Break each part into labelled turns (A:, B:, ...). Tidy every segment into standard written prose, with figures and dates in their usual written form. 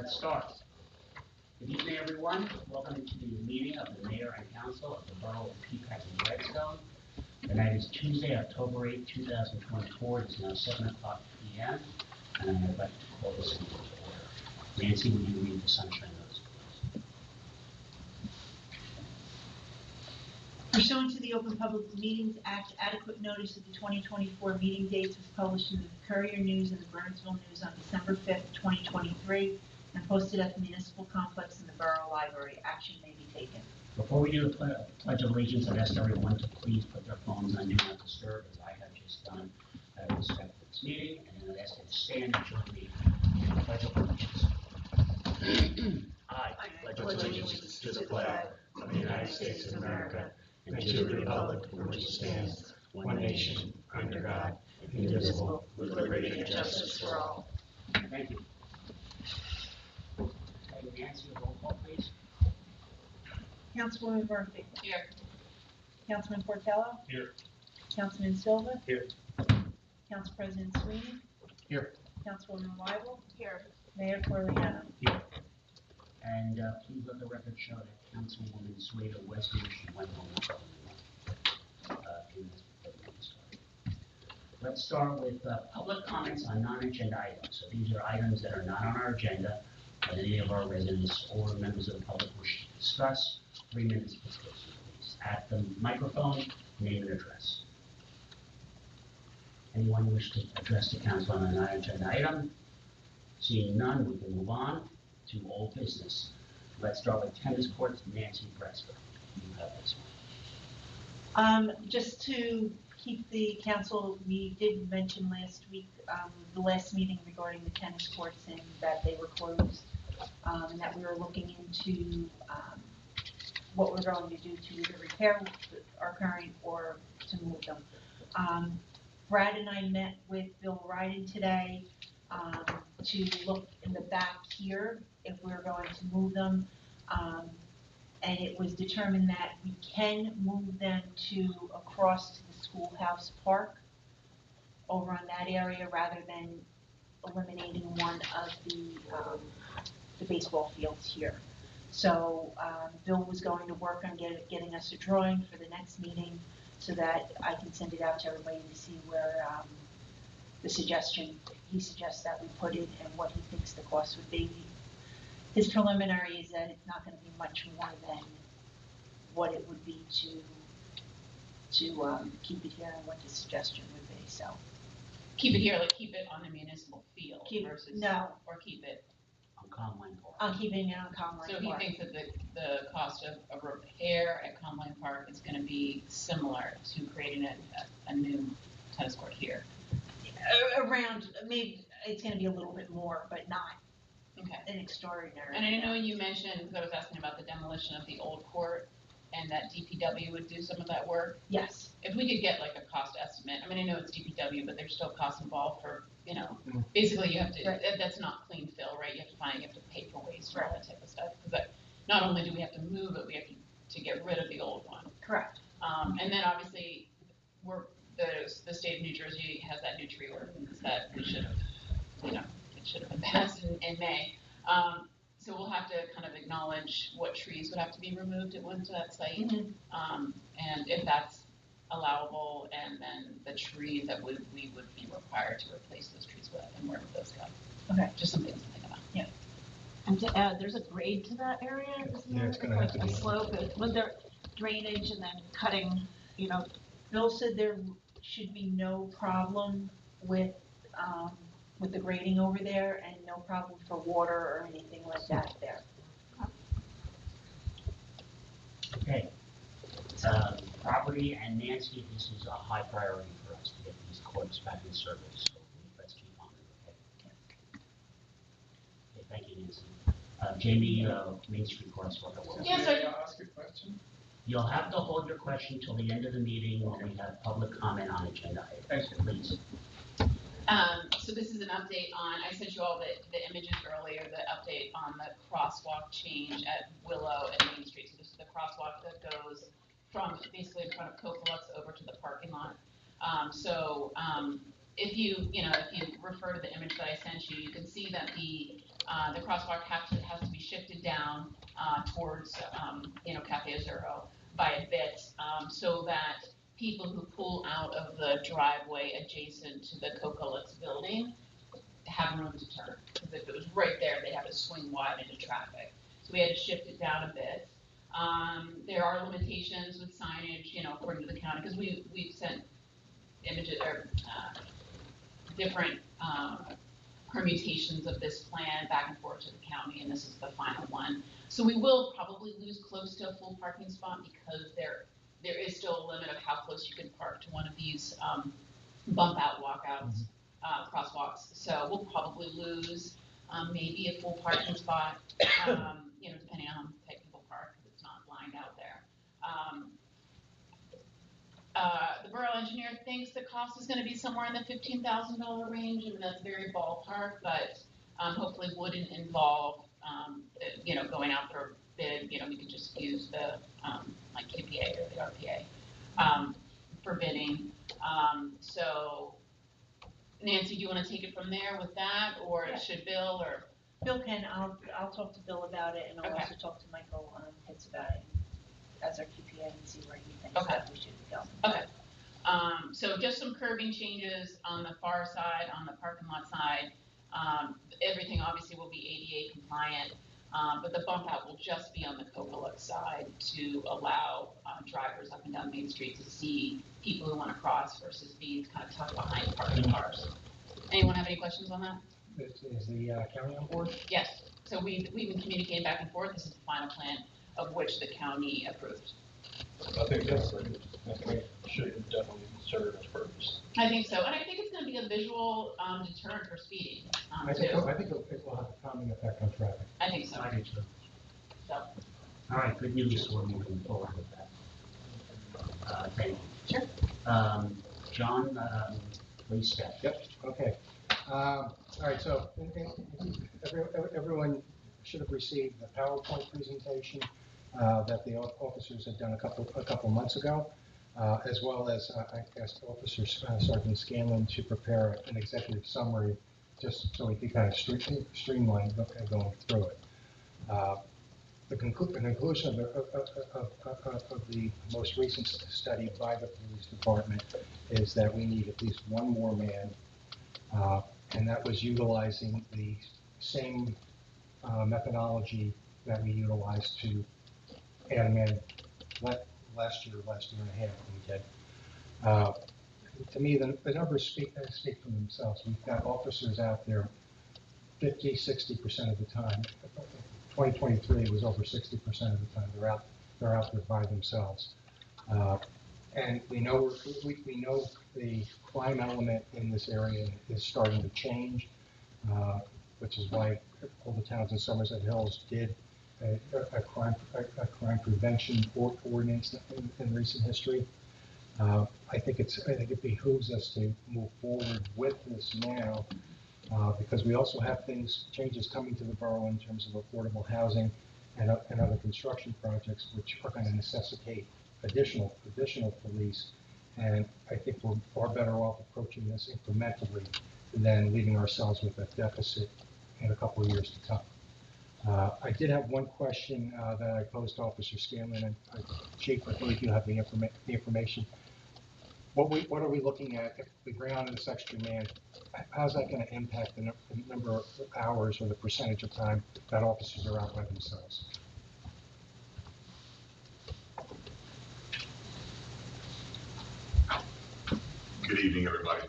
A: Let's start. Good evening, everyone. Welcome to the meeting of the Mayor and Council of the Borough of Peapack And Gladstone. The night is Tuesday, October 8, 2024. It is now 7 o'clock p.m. and I'd like to call this meeting to order. Nancy, will you read the sunshine notice, please?
B: Pursuant to the Open Public Meetings Act, adequate notice of the 2024 meeting dates was published in the Courier News and the Burnsville News on December 5th, 2023, and posted at the Municipal Complex in the Borough Library. Action may be taken.
A: Before we do the Pledge of Allegiance, I'd ask everyone to please put their phones on Do Not Disturb, as I have just done out of respect for this meeting, and I'd ask you to stand and join me in the Pledge of Allegiance. I pledge allegiance to the flag of the United States of America and to the republic for which it stands, one nation, under God, indivisible, with liberty and justice for all. Thank you. Okay, Nancy, roll call, please.
B: Councilwoman Murphy.
C: Here.
B: Councilman Portello.
A: Here.
B: Councilman Silva.
A: Here.
B: Council President Sweeney.
A: Here.
B: Councilwoman Weibel.
C: Here.
B: Mayor Corleone.
A: Here. And please let the record show that Councilwoman Sweda was here. She went home in this. Let's start with public comments on non-agenda items. So these are items that are not on our agenda that any of our residents or members of the public wish to discuss. 3 minutes per person, please. At the microphone, name and address. Anyone wish to address the council on a non-agenda item? Seeing none, we can move on to old business. Let's start with tennis courts. Nancy Bresker, you have this one.
B: Just to keep the council, we did mention last week, the last meeting regarding the tennis courts and that they were closed, and that we were looking into what we're going to do to either repair our current or to move them. Brad and I met with Bill Ryden today to look in the back here if we're going to move them. And it was determined that we can move them to across to the schoolhouse park over on that area rather than eliminating one of the baseball fields here. So Bill was going to work on getting us a drawing for the next meeting so that I can send it out to everybody to see where he suggests that we put it and what he thinks the cost would be. His preliminary is that it's not going to be much more than what it would be to keep it here and what the suggestion would be. So
C: Keep it here, like keep it on the municipal field versus
B: or
C: keep it
A: on Conline Park.
B: I'm keeping it on Conline Park.
C: So he thinks that the cost of repair at Conline Park is going to be similar to creating a new tennis court here.
B: Around, maybe it's going to be a little bit more, but not an extraordinary.
C: And I know you mentioned, because I was asking about the demolition of the old court and that DPW would do some of that work.
B: Yes.
C: If we could get like a cost estimate, I mean, I know it's DPW, but there's still costs involved for, basically you have to, that's not clean fill, right? You have to pay for waste and all that type of stuff. Because not only do we have to move it, we have to get rid of the old one.
B: Correct.
C: And then obviously the state of New Jersey has that new tree ordinance that we should have, it should have been passed in May. So we'll have to kind of acknowledge what trees would have to be removed at one to that site, and if that's allowable, and then the trees that we would be required to replace those trees with, and where would those go?
B: Okay.
C: Just some things to think about.
B: Yeah.
D: And to add, there's a grade to that area, isn't there?
E: It's going to have to be
D: a slope. Was there drainage and then cutting?
B: Bill said there should be no problem with the grading over there, and no problem for water or anything like that there.
A: Okay. Property and Nancy, this is a high priority for us to get these courts back in service. So let's keep on it. Okay, thank you, Nancy. Jamie, Main Street Crosswalk.
E: Yes, sir. Can I ask a question?
A: You'll have to hold your question till the end of the meeting when we have public comment on agenda items. Please.
C: So this is an update on, I sent you all the images earlier, the update on the crosswalk change at Willow and Main Street. So this is the crosswalk that goes from basically in front of Coca-Lux over to the parking lot. If you refer to the image that I sent you, you can see that the The crosswalk has to be shifted down towards, Cafe Azzurro by a bit, so that people who pull out of the driveway adjacent to the Coca-Cola building have room to turn. Because if it was right there, they'd have to swing wide into traffic. So we had to shift it down a bit. There are limitations with signage, according to the county, because we've sent images or different permutations of this plan back and forth to the county, and this is the final one. So we will probably lose close to a full parking spot because there is still a limit of how close you can park to one of these bump out walkouts, crosswalks. So we'll probably lose maybe a full parking spot, depending on how tight people park, because it's not lined out there. The borough engineer thinks the cost is going to be somewhere in the $15,000 range. I mean, that's very ballpark, but hopefully wouldn't involve, going out for bid. We could just use the like KPA or the RPA for bidding. So, Nancy, do you want to take it from there with that, or
B: Yeah.
C: should Bill or?
B: Bill can, I'll talk to Bill about it, and I'll
C: Okay.
B: also talk to Michael Pitts about it as our QPA and see where he thinks
C: Okay.
B: that we should go.
C: Okay. So just some curbing changes on the far side, on the parking lot side. Everything obviously will be ADA compliant, but the bump out will just be on the Coca-Cola side to allow drivers up and down Main Street to see people who want to cross versus being kind of tucked behind parked cars. Anyone have any questions on that?
F: Is the county on board?
C: Yes. So we've been communicating back and forth. This is the final plan of which the county approved.
E: I think that's should definitely serve its purpose.
C: I think so, and I think it's going to be a visual deterrent for speeding
F: I think
C: too.
F: it will have a calming effect on traffic.
C: I think so.
A: I do too.
C: So,
A: All right, good news, we're moving forward with that. Thank you.
C: sure.
A: John, please step.
F: Yep, okay. All right, so everyone should have received the PowerPoint presentation that the officers had done a couple months ago, as well as I asked Officer Sergeant Scanlon to prepare an executive summary just so we could kind of streamline going through it. The conclusion of the most recent study by the police department is that we need at least one more man, and that was utilizing the same methodology that we utilized to add a man last year and a half when we did. To me, the numbers speak for themselves. We've got officers out there 50, 60% of the time. 2023 was over 60% of the time. They're out there by themselves. And we know the crime element in this area is starting to change, which is why all the towns in Somerset Hills did a crime prevention ordinance in recent history. I think it behooves us to move forward with this now, because we also have changes coming to the borough in terms of affordable housing and other construction projects, which are going to necessitate additional police. And I think we're far better off approaching this incrementally than leaving ourselves with a deficit in a couple of years to come. I did have one question that I posed to Officer Scanlon, and Chief, I believe you have the information. What are we looking at if we bring on this extra man? How's that going to impact the number of hours or the percentage of time that officers are out by themselves?
G: Good evening, everybody.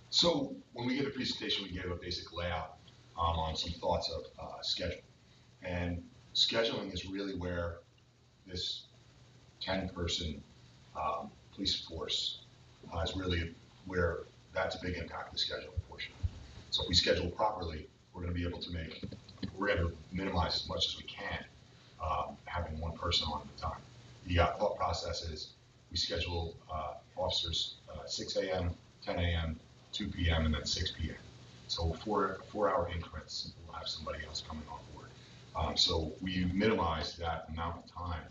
G: So when we gave the presentation, we gave a basic layout on some thoughts of schedule. And scheduling is really where this 10-person police force is really where that's a big impact, the scheduling portion. So if we schedule properly, we're going to be able to minimize as much as we can having one person on at a time. The thought process is we schedule officers 6 a.m., 10 a.m., 2 p.m., and then 6 p.m. So 4-hour increments, we'll have somebody else coming on board. So we minimize that amount of time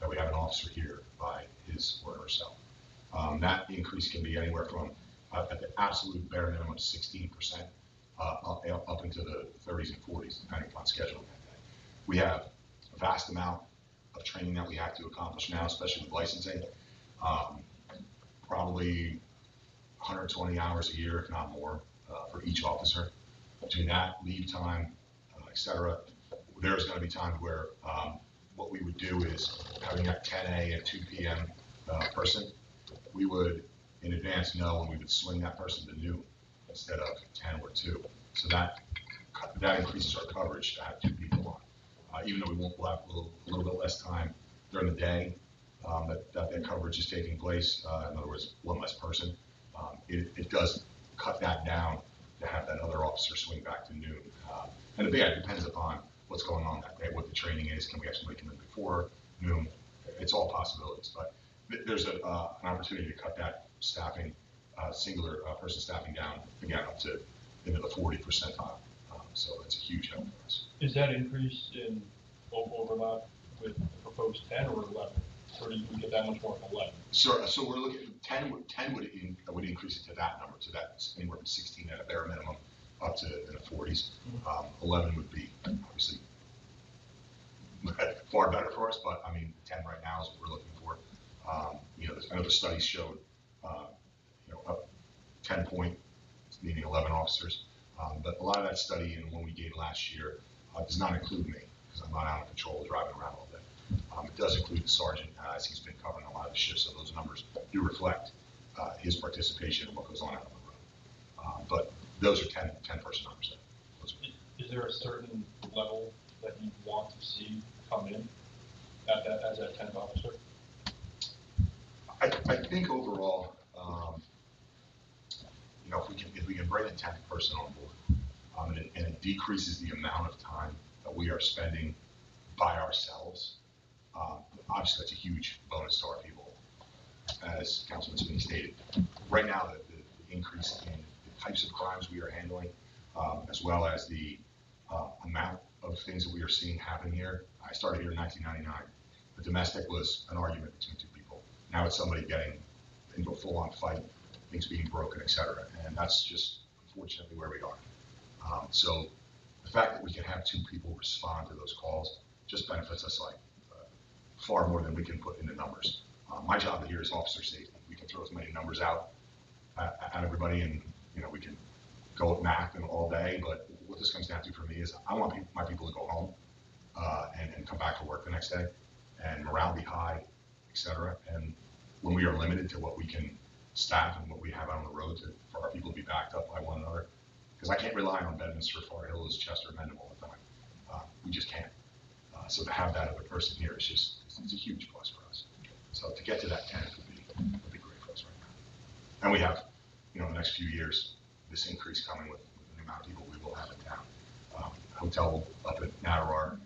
G: that we have an officer here by his or herself. That increase can be anywhere from, at the absolute bare minimum, 16%, up into the 30s and 40s, depending upon scheduling that day. We have a vast amount of training that we have to accomplish now, especially with licensing. Probably 120 hours a year, if not more, for each officer. Between that, leave time, et cetera, there's going to be times where what we would do is having that 10 a and 2 p.m. Person, we would in advance know when we would swing that person to noon instead of 10 or 2. So that increases our coverage to have 2 people on. Even though we'll have a little bit less time during the day that coverage is taking place, in other words, one less person, it does cut that down to have that other officer swing back to noon. And again, it depends upon what's going on that day, what the training is. Can we have somebody come in before noon? It's all possibilities, but there's an opportunity to cut that staffing, singular person staffing down again up to into the 40 percentile. So that's a huge help for us.
E: Is that increase in overlap with the proposed 10 or 11? Or do we get that much more of 11?
G: So we're looking at 10 would increase it to that number, to that anywhere from 16 at a bare minimum up to in the 40s. 11 would be obviously far better for us, but I mean 10 right now is what we're looking for. I know the studies showed up 10 point, meaning 11 officers, but a lot of that study and one we gave last year does not include me because I'm not out on patrol driving around all day. It does include the sergeant, as he's been covering a lot of the shifts, so those numbers do reflect his participation in what goes on out on the road. But those are 10 person numbers.
E: Is there a certain level that you want to see come in as that 10th officer?
G: I think overall, if we can bring a 10th person on board, and it decreases the amount of time that we are spending by ourselves, obviously that's a huge bonus to our people, as Councilman Sweeney stated. Right now, the increase in the types of crimes we are handling, as well as the amount of things that we are seeing happen here. I started here in 1999. The domestic was an argument between 2 people. Now it's somebody getting into a full-on fight, things being broken, etc. And that's just unfortunately where we are. So the fact that we can have 2 people respond to those calls just benefits us like far more than we can put into numbers. My job here is officer safety. We can throw as many numbers out at everybody, and we can go at math and all day. But what this comes down to for me is I want my people to go home and come back to work the next day, and morale be high, etc. And when we are limited to what we can staff and what we have out on the road for our people to be backed up by one another, because I can't rely on Bedminster, Far Hills, Chester, Mendham all the time. We just can't. So to have that other person here is it's a huge plus for us. So to get to that 10 would be great for us right now. And we have, in the next few years, this increase coming with the amount of people we will have in town. Hotel up at Natterar,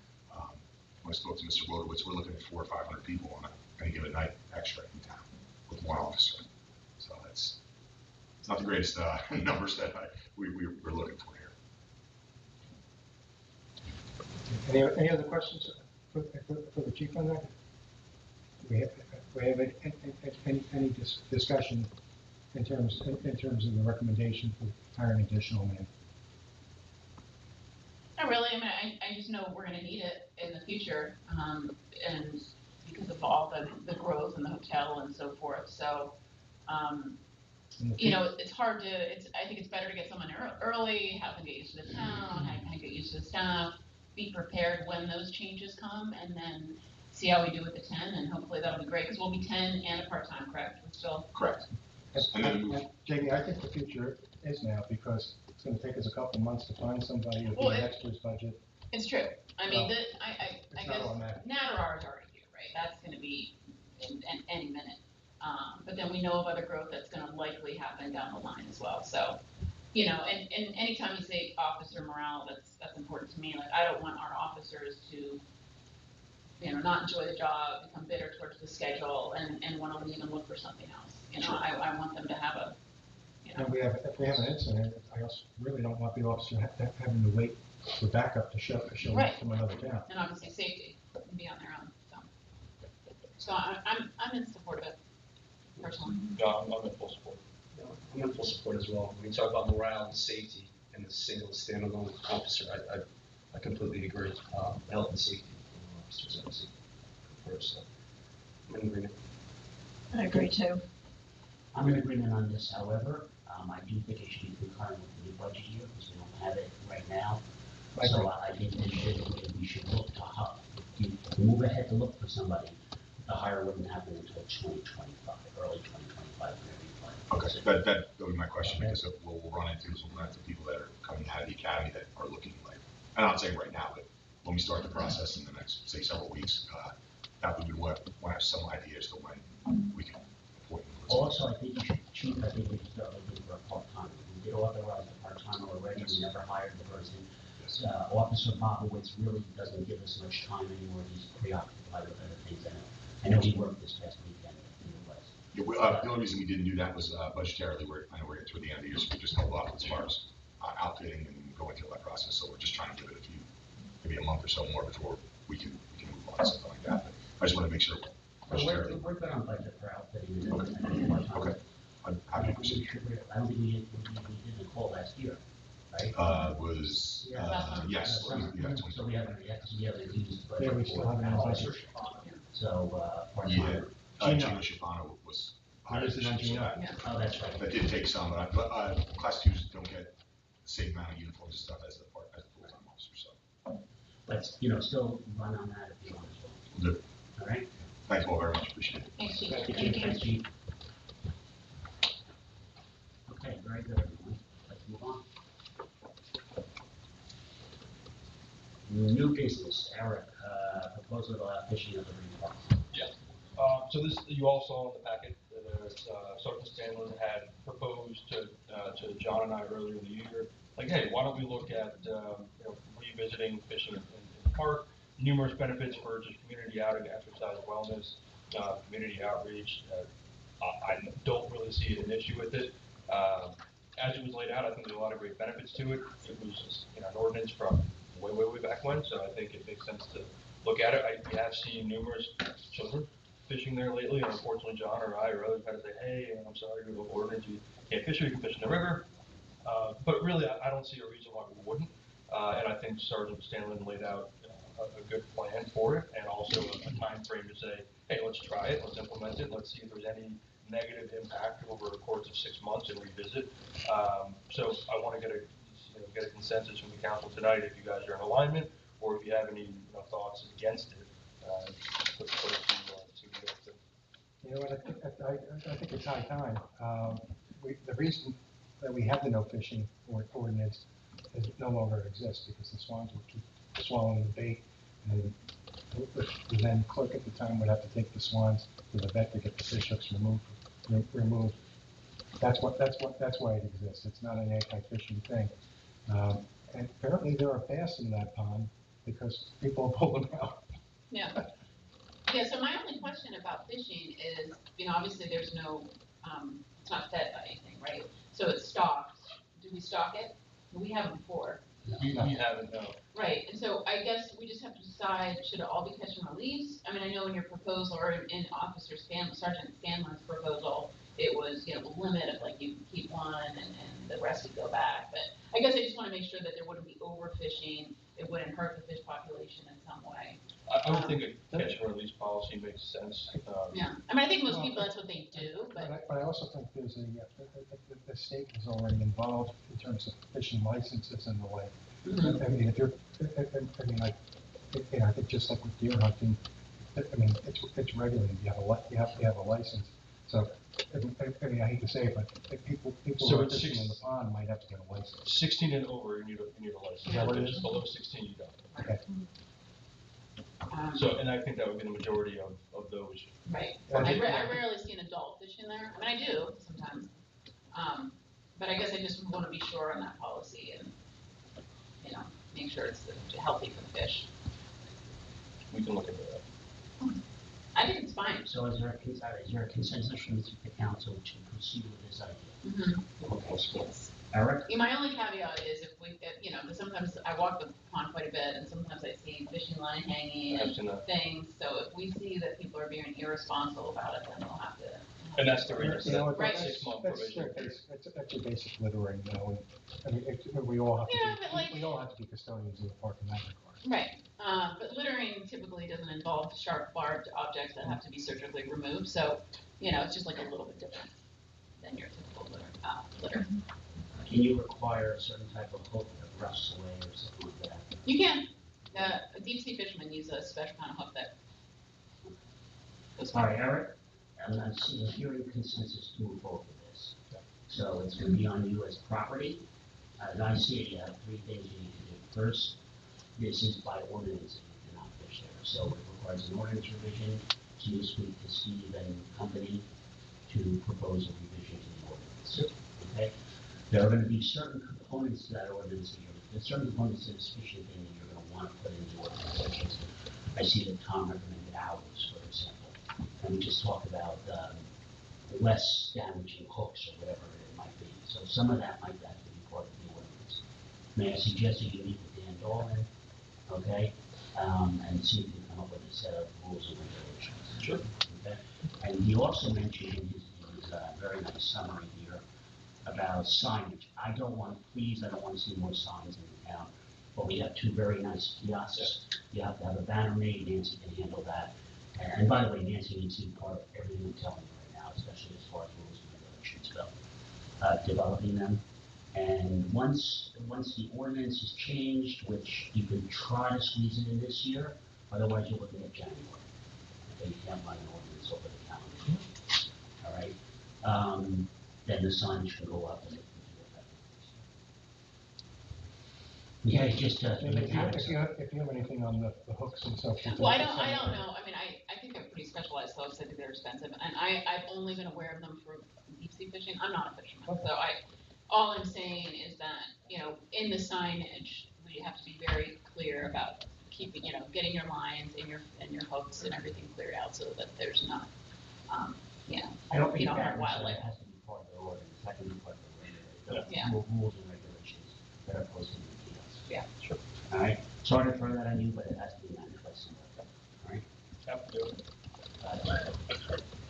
G: when I spoke to Mr. Wodowitz, we're looking at 400 or 500 people on any given night extra in town with one officer. So it's not the greatest numbers that we're looking for here.
F: Any other questions for the chief on that? We have any discussion in terms of the recommendation for hiring additional men?
C: Not really. I mean, I just know we're going to need it in the future, and because of all the growth in the hotel and so forth. So, it's hard to. I think it's better to get someone early, have them get used to the town, have them get used to the staff, be prepared when those changes come, and then see how we do with the 10, and hopefully that'll be great because we'll be 10 and a part-time, correct? We're still
G: correct.
F: And then, Jamie, I think the future is now because it's going to take us a couple months to find somebody with the next year's budget.
C: It's true. I mean, I guess
F: automatic.
C: Natterar is already here, right? That's going to be in any minute. But then we know of other growth that's going to likely happen down the line as well. So, and anytime you say officer morale, that's important to me. Like, I don't want our officers to, not enjoy the job, become bitter towards the schedule, and want to leave and look for something else.
G: Sure.
C: I want them to have a,
F: And if we have an incident, I also really don't want the officer having to wait for backup to show
C: Right.
F: up from another town.
C: And obviously safety and be on their own. So I'm in support of it personally.
E: I'm in full support.
H: I'm in full support as well. When you talk about morale and safety, and a single standalone officer. I completely agree. Health and safety of officers, obviously, first, so I'm in agreement.
D: I agree too.
A: I'm in agreement on this, however, I do think it should be concurrent with the new budget year, because we don't have it right now.
F: I
A: So
F: agree.
A: I think we should look to move ahead to look for somebody. The hire wouldn't happen until 2025, early 2025, whenever you plan.
G: Okay, that would be my question, because we'll run into people that are coming out of the academy that are looking like, I'm not saying right now, but when we start the process in the next, say, several weeks, that would be what, when I have some idea as to when we can appoint them.
A: Also, I think you should, Chief, I think we should start looking for a part-timer. We did authorize a part-timer already, we never hired the person.
G: Yes.
A: Officer Bobowitz really doesn't give us much time anymore, he's preoccupied with other things. I know he worked this past weekend in the West.
G: Yeah, the only reason we didn't do that was budgetarily. I know we're getting toward the end of the year, so we just held off as far as outfitting and going through that process. So we're just trying to give it maybe a month or so more before we can move on, something like that. But I just want to make sure.
A: We're good on budget for outfitting and part-time.
G: Okay, I'm happy to proceed.
A: I don't think we did the call last year, right?
G: Yes.
A: So we haven't used the
F: Yeah,
A: budget
F: we still
A: for
F: haven't used
A: officer.
F: budget.
A: So,
G: Yeah,
A: part-time.
G: Gino Schifano was hired.
F: Used it on Gino.
A: Oh, that's right.
G: That did take some, but class twos don't get the same amount of uniforms and stuff as the full-time officers. So,
A: But, still run on that if you want as well.
G: we'll do.
A: All right?
G: Thank you all very much. Appreciate it.
C: Thanks, Chief.
A: Thank you, Chief. Thanks, Chief. Okay, very good, everyone. Let's move on. New business, Eric, proposal to allow fishing at the Marine Park.
E: Yeah. So this, you all saw in the packet that Sergeant Stanley had proposed to John and I earlier in the year, like, hey, why don't we look at revisiting fishing in the park? Numerous benefits for just community outing, exercise, wellness, community outreach. I don't really see an issue with it. As it was laid out, I think there's a lot of great benefits to it. It was an ordinance from way back when, so I think it makes sense to look at it. We have seen numerous children fishing there lately, and unfortunately, John or I or others had to say, hey, I'm sorry, we have an ordinance, you can't fish here, you can fish in the river. But really, I don't see a reason why we wouldn't. And I think Sergeant Stanley laid out a good plan for it, and also a time frame to say, hey, let's try it, let's implement it, let's see if there's any negative impact over a course of 6 months and revisit. So I want to get a consensus from the council tonight if you guys are in alignment, or if you have any thoughts against it. Put it to you guys to.
F: You know what, I think it's high time. The reason that we have the no fishing ordinance is no longer exists because the swans would keep swallowing the bait, and the then clerk at the time would have to take the swans to the vet to get the fish hooks removed. That's why it exists. It's not an anti-fishing thing. And apparently there are bass in that pond because people pull them out.
C: Yeah. Yeah, so my only question about fishing is, obviously there's no, it's not fed by anything, right? So it's stocked. Do we stock it? We haven't before.
E: We haven't, no.
C: Right, and so I guess we just have to decide, should it all be catch and release? I mean, I know in your proposal, or in Sergeant Scanlon's proposal, it was, the limit of like, you can keep one and the rest would go back. But I guess I just want to make sure that there wouldn't be overfishing, it wouldn't hurt the fish population in some way.
E: I would think a catch and release policy makes sense.
C: Yeah, I mean, I think most people, that's what they do, but.
F: But I also think there's the state is already involved in terms of fishing licenses and the like.
C: Mm-hmm.
F: I mean, if you're, I think just like with deer hunting, I mean, it's regulated. You have to have a license. So, I mean, I hate to say it, but if people
E: So
F: who are
E: it's
F: fishing in the pond might have to get a license.
E: 16 and over, you need a license.
F: Is that what it is?
E: Just below 16, you don't.
F: Okay.
E: So, and I think that would be the majority of those.
C: Right.
F: I
C: I
F: think-
C: rarely see an adult fish in there. I mean, I do sometimes. But I guess I just want to be sure on that policy and, make sure it's healthy for the fish.
E: We can look into that.
C: I think it's fine.
A: So is there a consensus from the council to proceed with this idea?
C: Mm-hmm.
A: Okay,
C: Yes.
A: Eric?
C: My only caveat is because sometimes I walk the pond quite a bit and sometimes I see fishing line hanging and things. So if we see that people are being irresponsible about it, then we'll have to.
E: And that's the reason for
F: You know,
E: that
C: Right.
E: 6-month
F: That's
E: provision.
F: a basic littering, you know, and, I mean, we all have to
C: Yeah,
F: be,
C: but like-
F: we all have to be custodians in the park in that regard.
C: Right, but littering typically doesn't involve sharp barbed objects that have to be surgically removed, so, you know, it's just like a little bit different than your typical litter.
A: Can you require a certain type of hook that rusts away or something like that?
C: You can, deep sea fishermen use a special kind of hook that goes.
A: All right, Eric, I'm hearing consensus to move forward with this. So it's gonna be on you as property. As I see it, you have three things you need to do. First, this is by ordinance that you cannot fish there. So it requires an ordinance revision. So you speak to Steve and company to propose a revision to the ordinance. Okay? There are gonna be certain components to that ordinance that there's certain components to this fishing thing that you're gonna wanna put in the ordinance. Such as, I see that Tom recommended hours, for example. And we just talked about, less damaging hooks or whatever it might be. So some of that might have to be part of the ordinance. May I suggest that you meet with Dan Dolan, okay? And see if you can come up with a set of rules and regulations.
E: Sure.
A: Okay? And he also mentioned in his very nice summary here about signage. I don't want to see more signs in the town, but we have two very nice kiosks. You have to have a banner made, Nancy can handle that. And by the way, Nancy needs to be part of everything I'm telling you right now, especially as far as rules and regulations go. Developing them. And once the ordinance is changed, which you can try to squeeze it in this year, otherwise you're looking at January. Okay, you can't run an ordinance over the calendar. All right? Then the signage can go up and it can be effective. Yeah, just
F: If you have anything on the hooks and stuff.
C: Well, I don't know, I mean, I think they're pretty specialized hooks, I think they're expensive, and I've only been aware of them for deep sea fishing, I'm not a fisherman, so all I'm saying is that, you know, in the signage, we have to be very clear about keeping, you know, getting your lines and your hooks and everything cleared out so that there's not, you know,
A: I don't think
C: you don't
A: that
C: have wildlife.
A: has to be part of the ordinance, that can be part of the regular,
C: Yeah.
A: rules and regulations that are posted in the kiosks.
C: Yeah.
E: Sure.
A: All right, sorry to throw that on you, but it has to be managed by somebody, all right?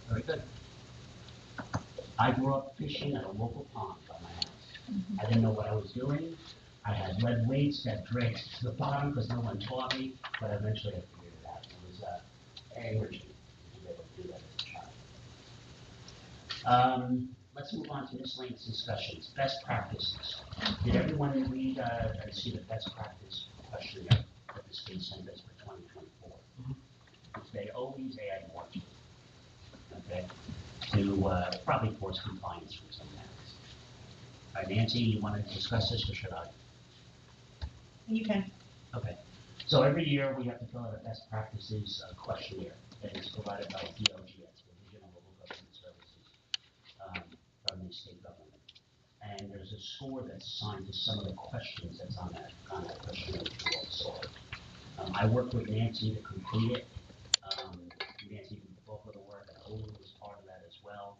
A: Very good. I grew up fishing at a local pond by my house. I didn't know what I was doing. I had lead weights that dragged to the bottom because no one taught me, but eventually I figured it out. It was enriching to be able to do that as a child. Let's move on to miscellaneous discussions. Best practices. Did everyone read and see the best practice questionnaire that the state sent us for 2024? Which they always add more to. Okay, to probably force compliance from some towns. All right, Nancy, you want to discuss this or should I?
B: You can.
A: Okay, so every year we have to fill out a best practices questionnaire that is provided by DLGS, Division of Local Government Services, from the state government. And there's a score that's assigned to some of the questions that's on that questionnaire which we all saw. I worked with Nancy to complete it. Nancy did the bulk of the work, and Olu was part of that as well.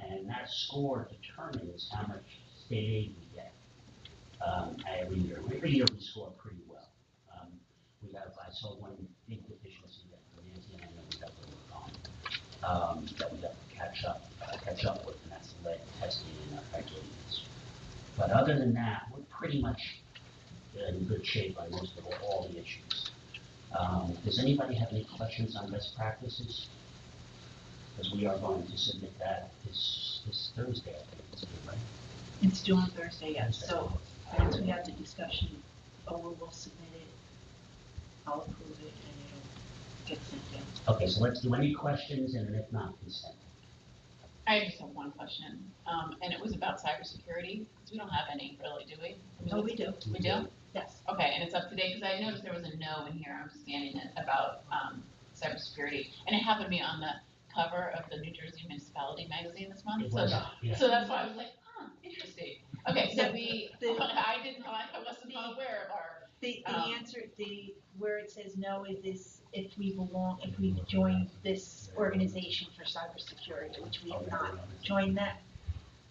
A: And that score determines how much state aid we get every year. Every year we score pretty well. I saw one big deficiency that Nancy and I know we have to work on, that we have to catch up with, and that's the lead testing in our factory units. But other than that, we're pretty much in good shape on most of all the issues. Does anybody have any questions on best practices? Because we are going to submit that this Thursday, I think it's good, right?
B: It's due on Thursday, yes, so once we have the discussion, we'll submit it, I'll approve it, and it'll get sent in.
A: Okay, so let's do any questions, and if not, consent.
C: I just have one question, and it was about cybersecurity, because we don't have any really, do we?
B: Oh, we do,
C: We do?
B: yes.
C: Okay, and it's up to date, because I noticed there was a no in here, I'm scanning it, about cybersecurity, and it happened to be on the cover of the New Jersey Municipality magazine this month.
A: It was, yeah.
C: So that's why I was like, interesting. Okay, so
B: I
C: wasn't aware of our.
B: The answer, where it says no is this, if we joined this organization for cybersecurity, which we have not joined that.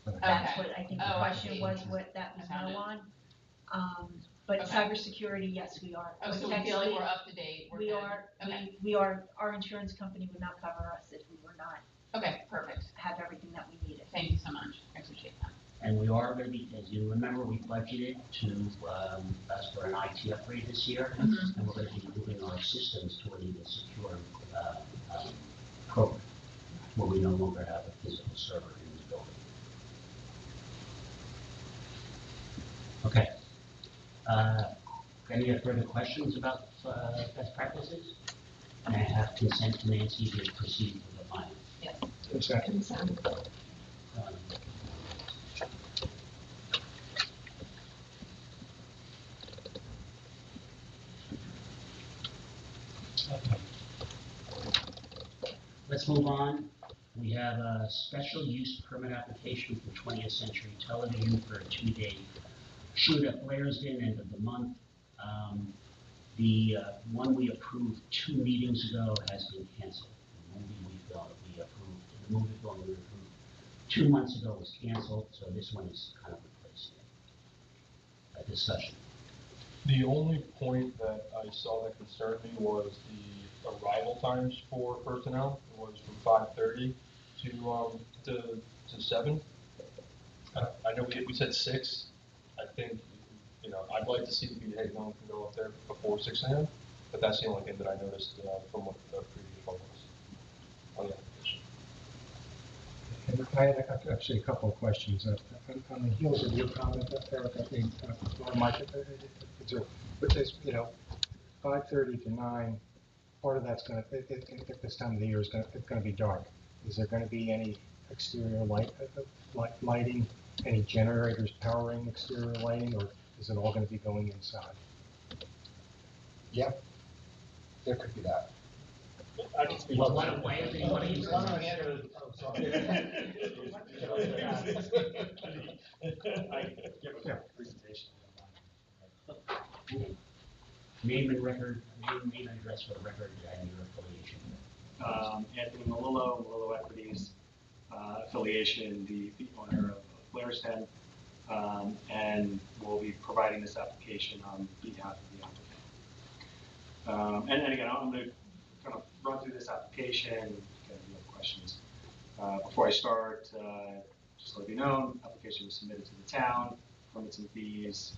B: That's what I think the question was, what that was no on. But cybersecurity, yes, we are.
C: Oh, so we feel like we're up to date.
B: We are, our insurance company would not cover us if we were not
C: Okay, perfect.
B: have everything that we needed.
C: Thank you so much. I appreciate that.
A: And we are going to be, as you remember, we budgeted to, us for an IT upgrade this year.
C: Mhm.
A: And we're going to be moving our systems to an even secure, program, where we no longer have a physical server in the building. Okay. Any further questions about, best practices? And I have consent to Nancy to proceed with the final.
C: Yes.
D: Consent.
A: Okay. Let's move on. We have a special use permit application for 20th Century Television for a 2-day shoot at Blairsden, end of the month. The one we approved 2 meetings ago has been canceled. The movie we approved 2 months ago was canceled, so this one is kind of replacing it. A discussion.
E: The only point that I saw that concerned me was the arrival times for personnel. It was from 5:30 to 7. I know we said 6. I think, I'd like to see the hey, no one can go up there before 6 a.m. But that's the only thing that I noticed from what the previous one was on the application.
F: And I had actually a couple of questions. On the heels of your comment, Eric, I think, or Mike, but there's, 5:30 to 9, part of that's going to, at this time of the year, it's going to be dark. Is there going to be any exterior lighting, any generators powering exterior lighting, or is it all going to be going inside?
H: Yeah, there could be that.
E: I can speak
A: Well,
E: to
A: why
E: that.
A: don't, why don't you?
F: Yeah.
A: Name and address for the record and your affiliation.
I: Anthony Malillo Equities, affiliation, the owner of Blairsden, and we'll be providing this application on behalf of the applicant. And again, I'm going to kind of run through this application and get any other questions. Before I start, just to let you know, application was submitted to the town, permits and fees,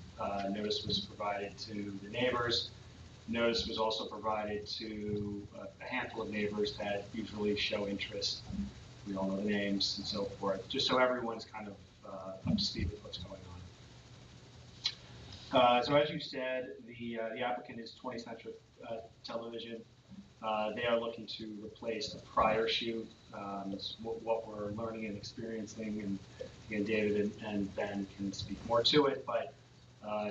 I: notice was provided to the neighbors. Notice was also provided to a handful of neighbors that usually show interest. We all know the names and so forth, just so everyone's kind of up to speed with what's going on. So as you said, the applicant is 20th Century Television. They are looking to replace the prior shoot. What we're learning and experiencing, and again, David and Ben can speak more to it, but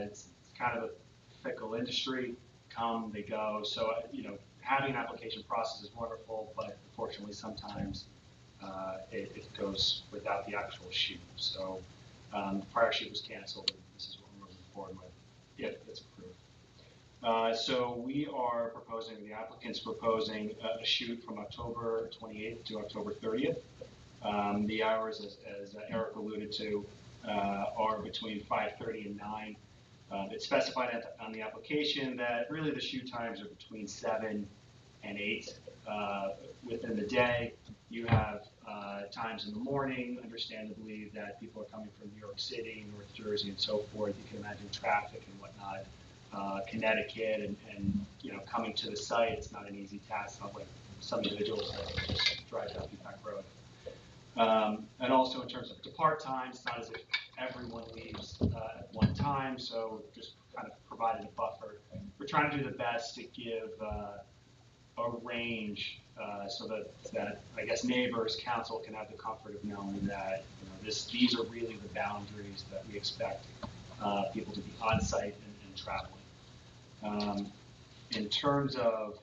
I: it's kind of a fickle industry. Come, they go. So, having an application process is wonderful, but unfortunately sometimes it goes without the actual shoot. So the prior shoot was canceled, and this is what we're moving forward with if it's approved. So we are proposing, the applicant's proposing a shoot from October 28th to October 30th. The hours, as Eric alluded to, are between 5:30 and 9. It's specified on the application that really the shoot times are between 7 and 8 within the day. You have times in the morning, understandably, that people are coming from New York City, North Jersey, and so forth. You can imagine traffic and whatnot. Connecticut and coming to the site, it's not an easy task. Not like some individuals that just drive down Peapack Road. And also in terms of depart times, it's not as if everyone leaves at one time, so just kind of provided a buffer. We're trying to do the best to give a range so that I guess neighbors, council can have the comfort of knowing that these are really the boundaries that we expect people to be on site and traveling. In terms of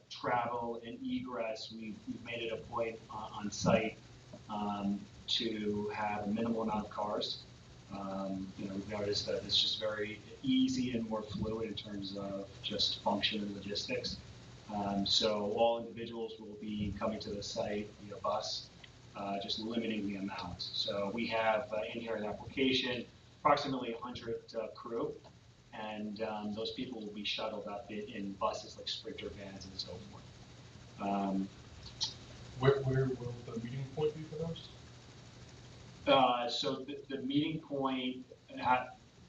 I: travel and egress, we've made it a point on site to have a minimal amount of cars. We've noticed that it's just very easy and more fluid in terms of just function and logistics. So all individuals will be coming to the site via bus, just limiting the amount. So we have in here an application, approximately 100 crew. And those people will be shuttled up in buses like Sprinter vans and so forth.
E: Where will the meeting point be for those?
I: So the meeting point,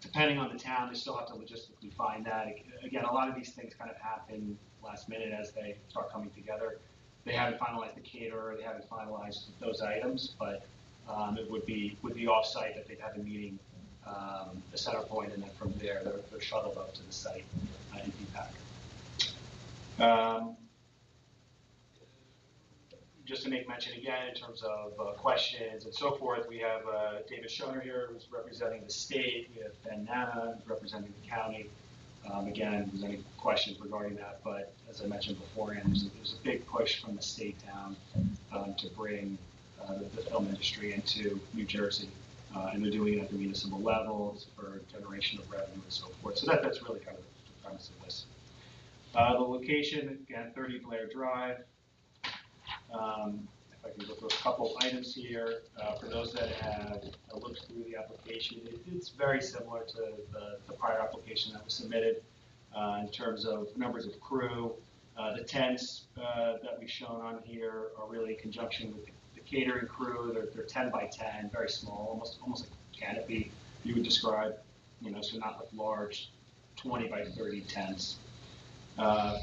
I: depending on the town, they still have to logistically find that. Again, a lot of these things kind of happen last minute as they start coming together. They haven't finalized the caterer, they haven't finalized those items, but it would be off-site that they'd have a meeting, the center point, and then from there, they're shuttled up to the site in Peapack. Just to make mention again, in terms of questions and so forth, we have David Schoner here, who's representing the state. We have Ben Nana, who's representing the county. Again, if there's any questions regarding that, but as I mentioned beforehand, there's a big push from the state down to bring the film industry into New Jersey, and they're doing it at the municipal levels for generation of revenue and so forth. So that's really kind of the premise of this. The location, again, 30 Blair Drive. If I can go through a couple items here, for those that have looked through the application, it's very similar to the prior application that was submitted in terms of numbers of crew. The tents that we've shown on here are really in conjunction with the catering crew. They're 10 by 10, very small, almost like a canopy you would describe, so not like large 20 by 30 tents.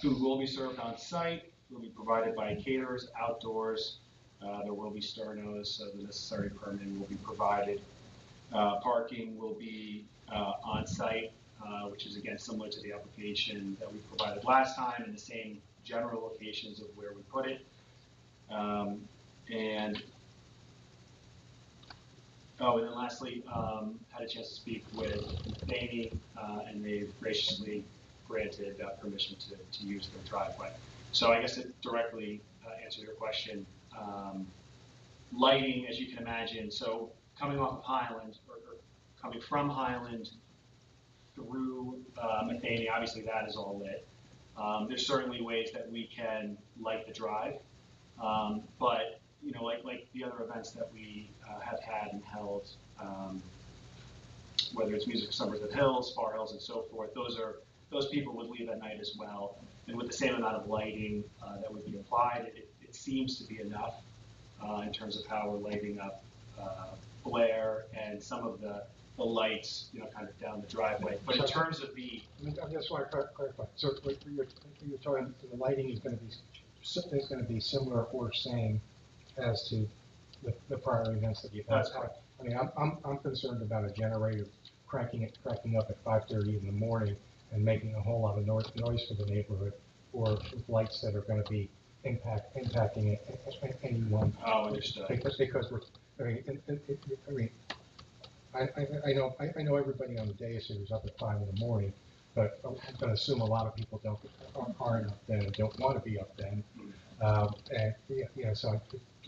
I: Food will be served on site. Will be provided by caterers outdoors. There will be sternos, so the necessary permitting will be provided. Parking will be on site, which is again similar to the application that we provided last time in the same general locations of where we put it. And then lastly, had a chance to speak with Thaney, and they've graciously granted permission to use their driveway. So I guess to directly answer your question, lighting, as you can imagine, so coming off of Highland, or coming from Highland through Matheny, obviously that is all lit. There's certainly ways that we can light the drive, but like the other events that we have had and held, whether it's Music Summers at Hills, Far Hills, and so forth, those people would leave at night as well. And with the same amount of lighting that would be applied, it seems to be enough in terms of how we're lighting up Blair and some of the lights, kind of down the driveway. But in terms of
F: I just want to clarify. So you're talking the lighting is going to be similar or same as to the prior events that you've had.
I: That's correct.
F: I mean, I'm concerned about a generator cracking up at 5:30 in the morning and making a whole lot of noise for the neighborhood, or with lights that are going to be impacting anyone.
I: Oh, understood.
F: Because I know everybody on the dais here is up at 5 in the morning, but I'm going to assume a lot of people aren't up then and don't want to be up then. And so I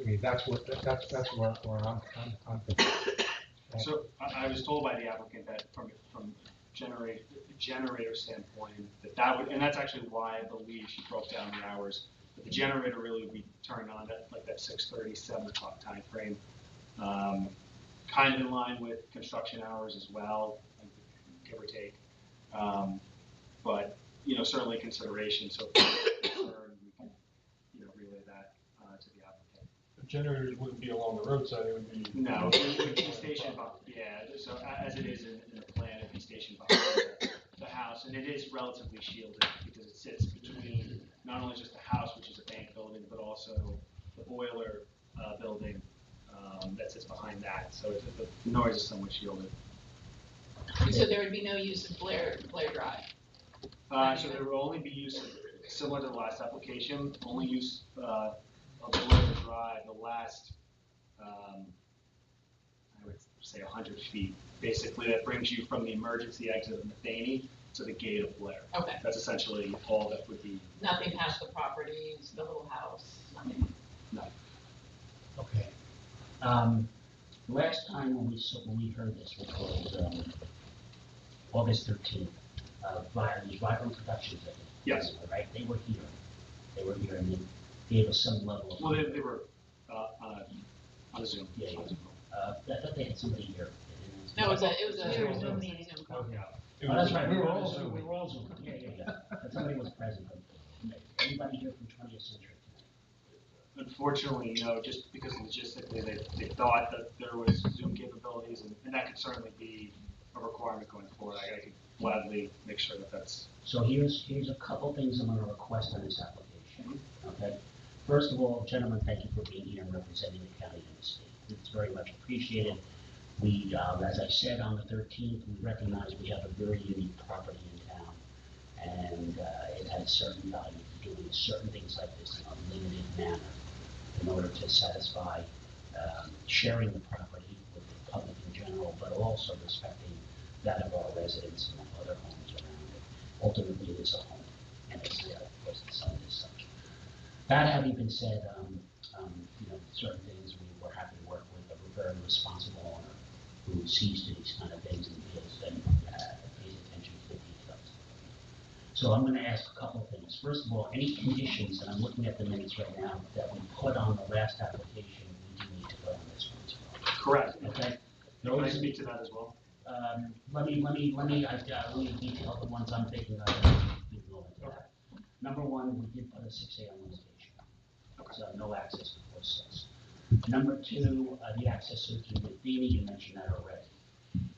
F: mean that's where I'm concerned.
I: So I was told by the applicant that from generator standpoint, that would, and that's actually why I believe she broke down the hours. But the generator really would be turned on at like that 6:30, 7 o'clock time frame, kind of in line with construction hours as well, give or take. But certainly consideration. So if there's concern, we can relay that to the applicant.
E: The generators wouldn't be along the roadside; it would be
I: No, it would be stationed behind. Yeah, so as it is in the plan, it'd be stationed behind the house, and it is relatively shielded because it sits between not only just the house, which is a bank building, but also the boiler building that sits behind that. So the noise is somewhat shielded.
C: So there would be no use of Blair Drive?
I: So there will only be use of, similar to the last application, only use of Blair Drive the last, I would say 100 feet. Basically, that brings you from the emergency exit of Matheny to the gate of Blair.
C: Okay.
I: That's essentially all that would be.
C: Nothing past the properties, the little house, nothing?
I: No.
A: Okay. Last time when we heard this, which was August 13th, Vibrant Productions, I think.
I: Yes.
A: Right? They were here and they gave us some level of.
I: Well, they were on a Zoom.
A: Yeah. I thought they had somebody here.
C: No, it was a
B: Zoom
C: meeting.
A: Okay. Oh, that's right. We were all Zoom. Yeah. But somebody was present. Anybody here from 20th Century?
I: Unfortunately, just because logistically they thought that there was Zoom capabilities, and that could certainly be a requirement going forward. I could gladly make sure that that's.
A: So here's a couple things I'm gonna request on this application, okay? First of all, gentlemen, thank you for being here and representing the county and the state. It's very much appreciated. We, as I said on the 13th, we recognize we have a very unique property in town, and it has certain value for doing certain things like this in a limited manner in order to satisfy sharing the property with the public in general, but also respecting that of our residents and other homes around it. Ultimately, it is a home, and it's, of course, the sun is such. That having been said, certain things we were happy to work with a very responsible owner who sees to these kind of things and feels and pays attention to the details. So I'm going to ask a couple of things. First of all, any conditions, and I'm looking at the minutes right now, that we put on the last application, we do need to put on this one as well.
I: Correct.
A: Okay.
I: Can I speak to that as well?
A: Let me detail the ones I'm thinking of. We can go into that. Number one, we did put a 6 a.m. limitation. So no access before 6. Number two, the access to Matheny, you mentioned that already.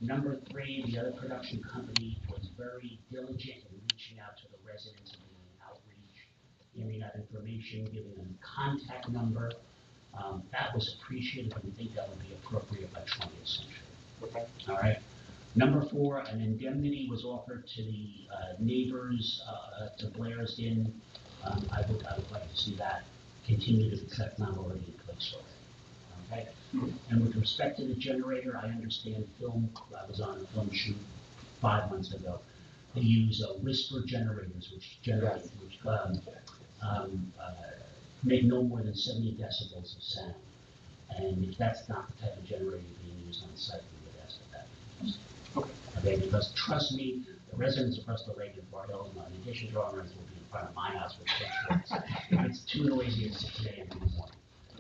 A: Number three, the other production company was very diligent in reaching out to the residents and doing outreach, giving out information, giving them a contact number. That was appreciated, and we think that would be appropriate by 20th century.
I: Okay.
A: All right. Number four, an indemnity was offered to the neighbors to Blair's Inn. I would like to see that continue to accept not already in place already. Okay? And with respect to the generator, I understand I was on a film shoot 5 months ago. They use whisper generators, which make no more than 70 decibels of sound. And if that's not the type of generator being used on site, we would ask that be used. Okay, because trust me, the residents across the lake in Bar Hill, in addition to our residents, will be in front of my house with pitchforks. It's too noisy at 6 a.m. in the morning.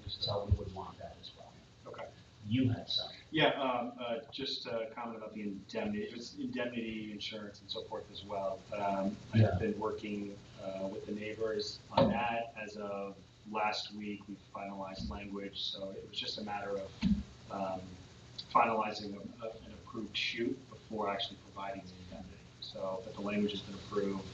A: So we would want that as well.
I: Okay.
A: You have some.
I: Yeah, just a comment about the indemnity. It was indemnity insurance and so forth as well. I've been working with the neighbors on that. As of last week, we finalized language, so it was just a matter of finalizing an approved shoot before actually providing the indemnity. So, but the language has been approved.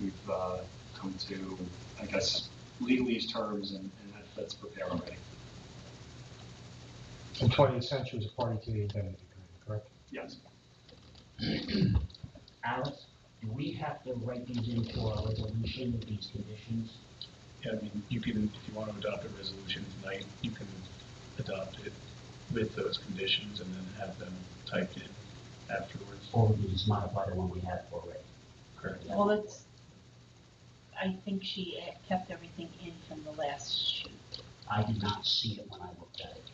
I: We've come to, I guess, legalese terms, and that's prepared already.
F: And 20th century is a party to the indemnity agreement, correct?
I: Yes.
A: Alex, do we have to write these into our resolution, these conditions?
J: Yeah, I mean, you can, if you want to adopt a resolution tonight, you can adopt it with those conditions and then have them typed in afterwards.
A: Or we can just modify the one we have already?
J: Correct.
B: Well, I think she kept everything in from the last shoot.
A: I did not see it when I looked at it.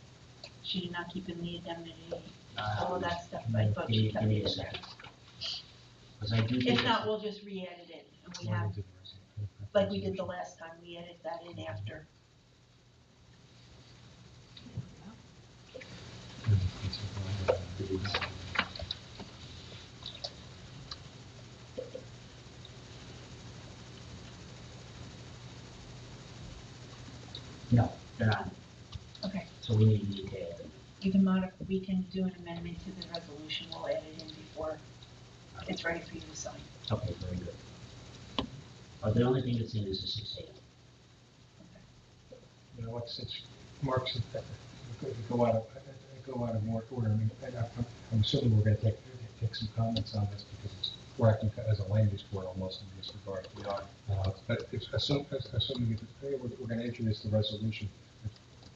B: She did not keep in the indemnity, all of that stuff. I thought
A: Give
B: she
A: me
B: kept
A: a
B: it in.
A: second. Because I do think.
B: If not, we'll just re-edit it, and we have, like we did the last time, we edit that in after.
A: No, they're not.
B: Okay.
A: So we need to add them.
B: We can do an amendment to the resolution, we'll add it in before it's ready for you to sign.
A: Okay, very good. The only thing that's in is the 6 a.m.
F: You know what, since Mark said that, go out of more order, I mean, I'm assuming we're gonna take some comments on this because we're acting as a land use board almost in this regard. We are. But assuming we're gonna introduce the resolution,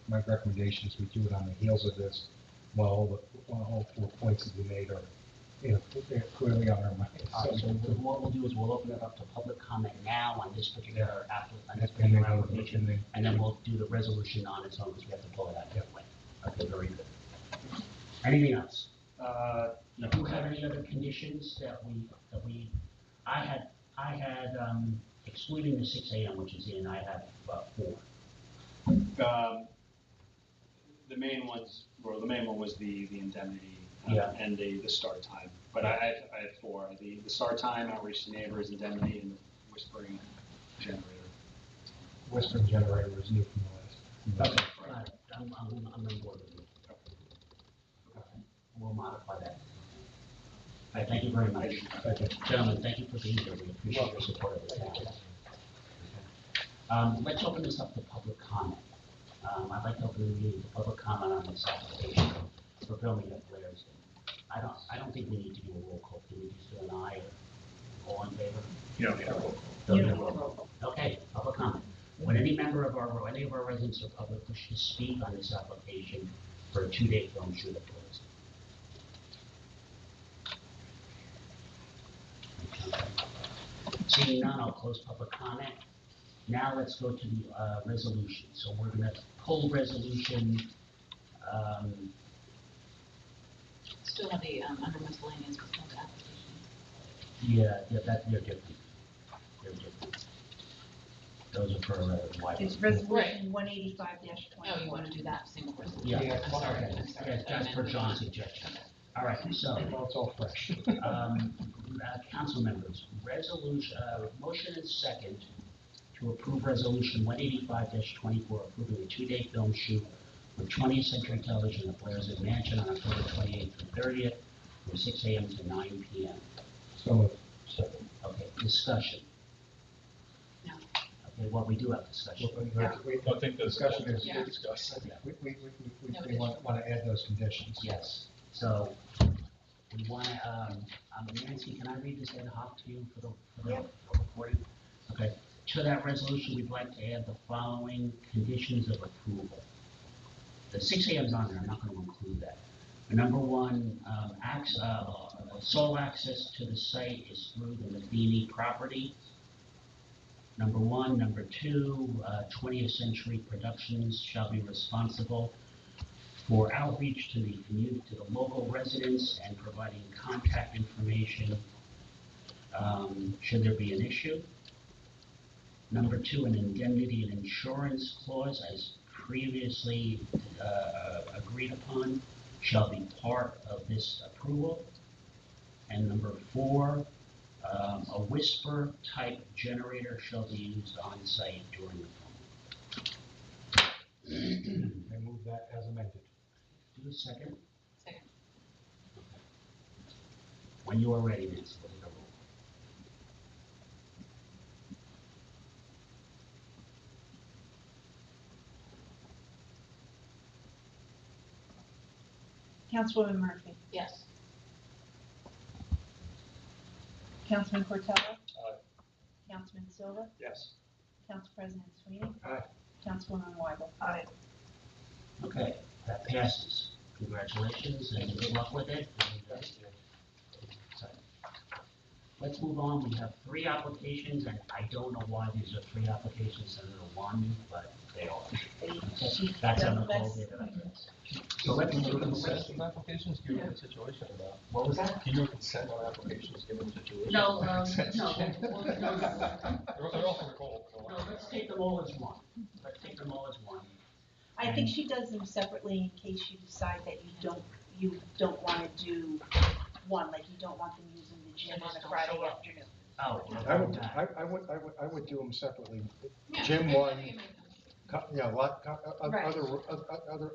F: my recommendation is we do it on the heels of this, while all 4 points that we made are, they're clearly on our minds.
A: So what we'll do is we'll open it up to public comment now on this particular application, and then we'll do the resolution on its own, because we have to pull it out that way. Okay, very good. Anything else? Do you have any other conditions that I had, excluding the 6 a.m., which is in, I have 4.
I: The main one was the indemnity
A: Yeah.
I: and the start time. But I had 4. The start time, outreach to neighbors, indemnity, and the whispering generator.
F: whispering generator was new from the last.
A: Okay, I'm on board with you. Okay, we'll modify that. All right, thank you very much.
F: Thank you.
A: Gentlemen, thank you for being here. We appreciate your support of the town. Let's open this up to public comment. I'd like to open the meeting to public comment on this application for filming at Blair's. I don't think we need to do a roll call. Can we just do an aye or all in favor?
J: You don't need a roll call.
A: Don't do a roll call. Okay, public comment. When any member of any of our residents or public wish to speak on this application for a 2-day film shoot at Blair's. Seeing none, I'll close public comment. Now let's go to the resolution. So we're going to pull resolution.
C: Still have the, under miscellaneous, we still have the application.
A: They're different. They're different. Those are for wide.
B: It's resolution 185-20.
C: Oh, you want to do that single resolution?
A: Yeah.
C: I'm sorry,
A: Okay.
C: I'm sorry.
A: Yeah, that's per John's suggestion. All right, so,
F: Well, it's all fresh.
A: council members, resolution, motion and second to approve resolution 185-24, approving a 2-day film shoot with 20th Century Television at Blair's Mansion on October 28th through 30th, from 6 a.m. to 9 p.m.
F: So moved.
E: Second.
A: Okay, discussion.
C: No.
A: Okay, well, we do have discussion.
E: I think the
F: Discussion is,
C: Yeah.
E: discussed.
F: we want to add those conditions.
A: Yes, so we want to, Nancy, can I read this ad hoc to you for the recording? Okay, to that resolution, we'd like to add the following conditions of approval. The 6 a.m. is on there, I'm not going to include that. Number one, sole access to the site is through the Matheny property. Number one. Number two, 20th Century Productions shall be responsible for outreach to the community, to the local residents, and providing contact information should there be an issue. Number two, an indemnity and insurance clause, as previously agreed upon, shall be part of this approval. And number four, a whisper type generator shall be used on site during the film.
F: I move that as amended.
A: Do a second.
C: Second.
A: When you are ready, Nancy, we'll take a roll.
B: Councilwoman Murphy.
C: Yes.
B: Councilman Cortello.
E: Aye.
B: Councilman Silva.
E: Yes.
B: Council President Sweeney.
F: Aye.
B: Councilwoman Weigel.
D: Aye.
A: Okay, that passes. Congratulations and good luck with it. So, let's move on. We have 3 applications, and I don't know why these are 3 applications instead of 1, but they are. Okay, that's on the whole bit, I guess. So let's
E: Can
A: do
E: you
A: the
E: consent on applications given the situation or not?
A: What was that?
E: Can you consent on applications given the situation?
A: No, no.
E: They're all for the call.
A: No, let's take them all as one. Let's take them all as one.
B: I think she does them separately in case you decide that you don't want to do one, like you don't want them using the gym on a Friday afternoon.
A: Oh,
F: I would do them separately.
C: Yeah,
F: Gym
C: maybe
F: one,
C: you make them.
B: Right.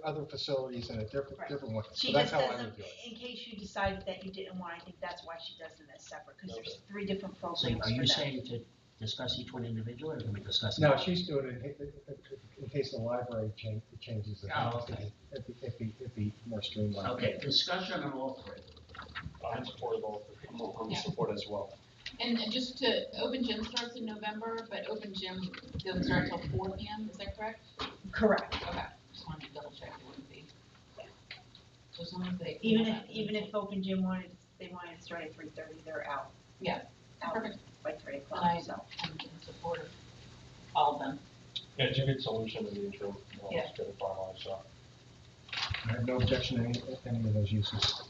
F: other facilities and a different
B: Right.
F: one.
B: She
F: So that's
B: just
F: how
B: does
F: I
B: them,
F: would do it.
B: in case you decided that you didn't want, I think that's why she does them as separate, because there's
E: Okay.
B: 3 different
A: So
B: programs
A: are
B: for
A: you
B: them.
A: saying to discuss each one individually, or can we discuss? them
F: No,
A: all?
F: she's doing it in case the library changes.
A: Oh, okay.
F: It'd be more streamlined.
A: Okay, discussion on all 3.
E: I'm supportive of all. I'm
C: Yeah.
E: support as well.
C: And just to, open gym starts in November, but open gym doesn't start until 4 p.m., is that correct?
B: Correct.
C: Okay, just wanted to double check it wouldn't be. So as long as they.
B: Even if open gym they wanted to start at 3:30, they're out.
C: Yeah,
B: Out
C: perfect.
B: by 3 o'clock,
C: I-
B: so.
C: I'm in support of all of them.
E: Yeah, it's a good solution in the interim.
C: Yeah.
E: It's good to finalize, so.
F: I have no objection to any of those uses.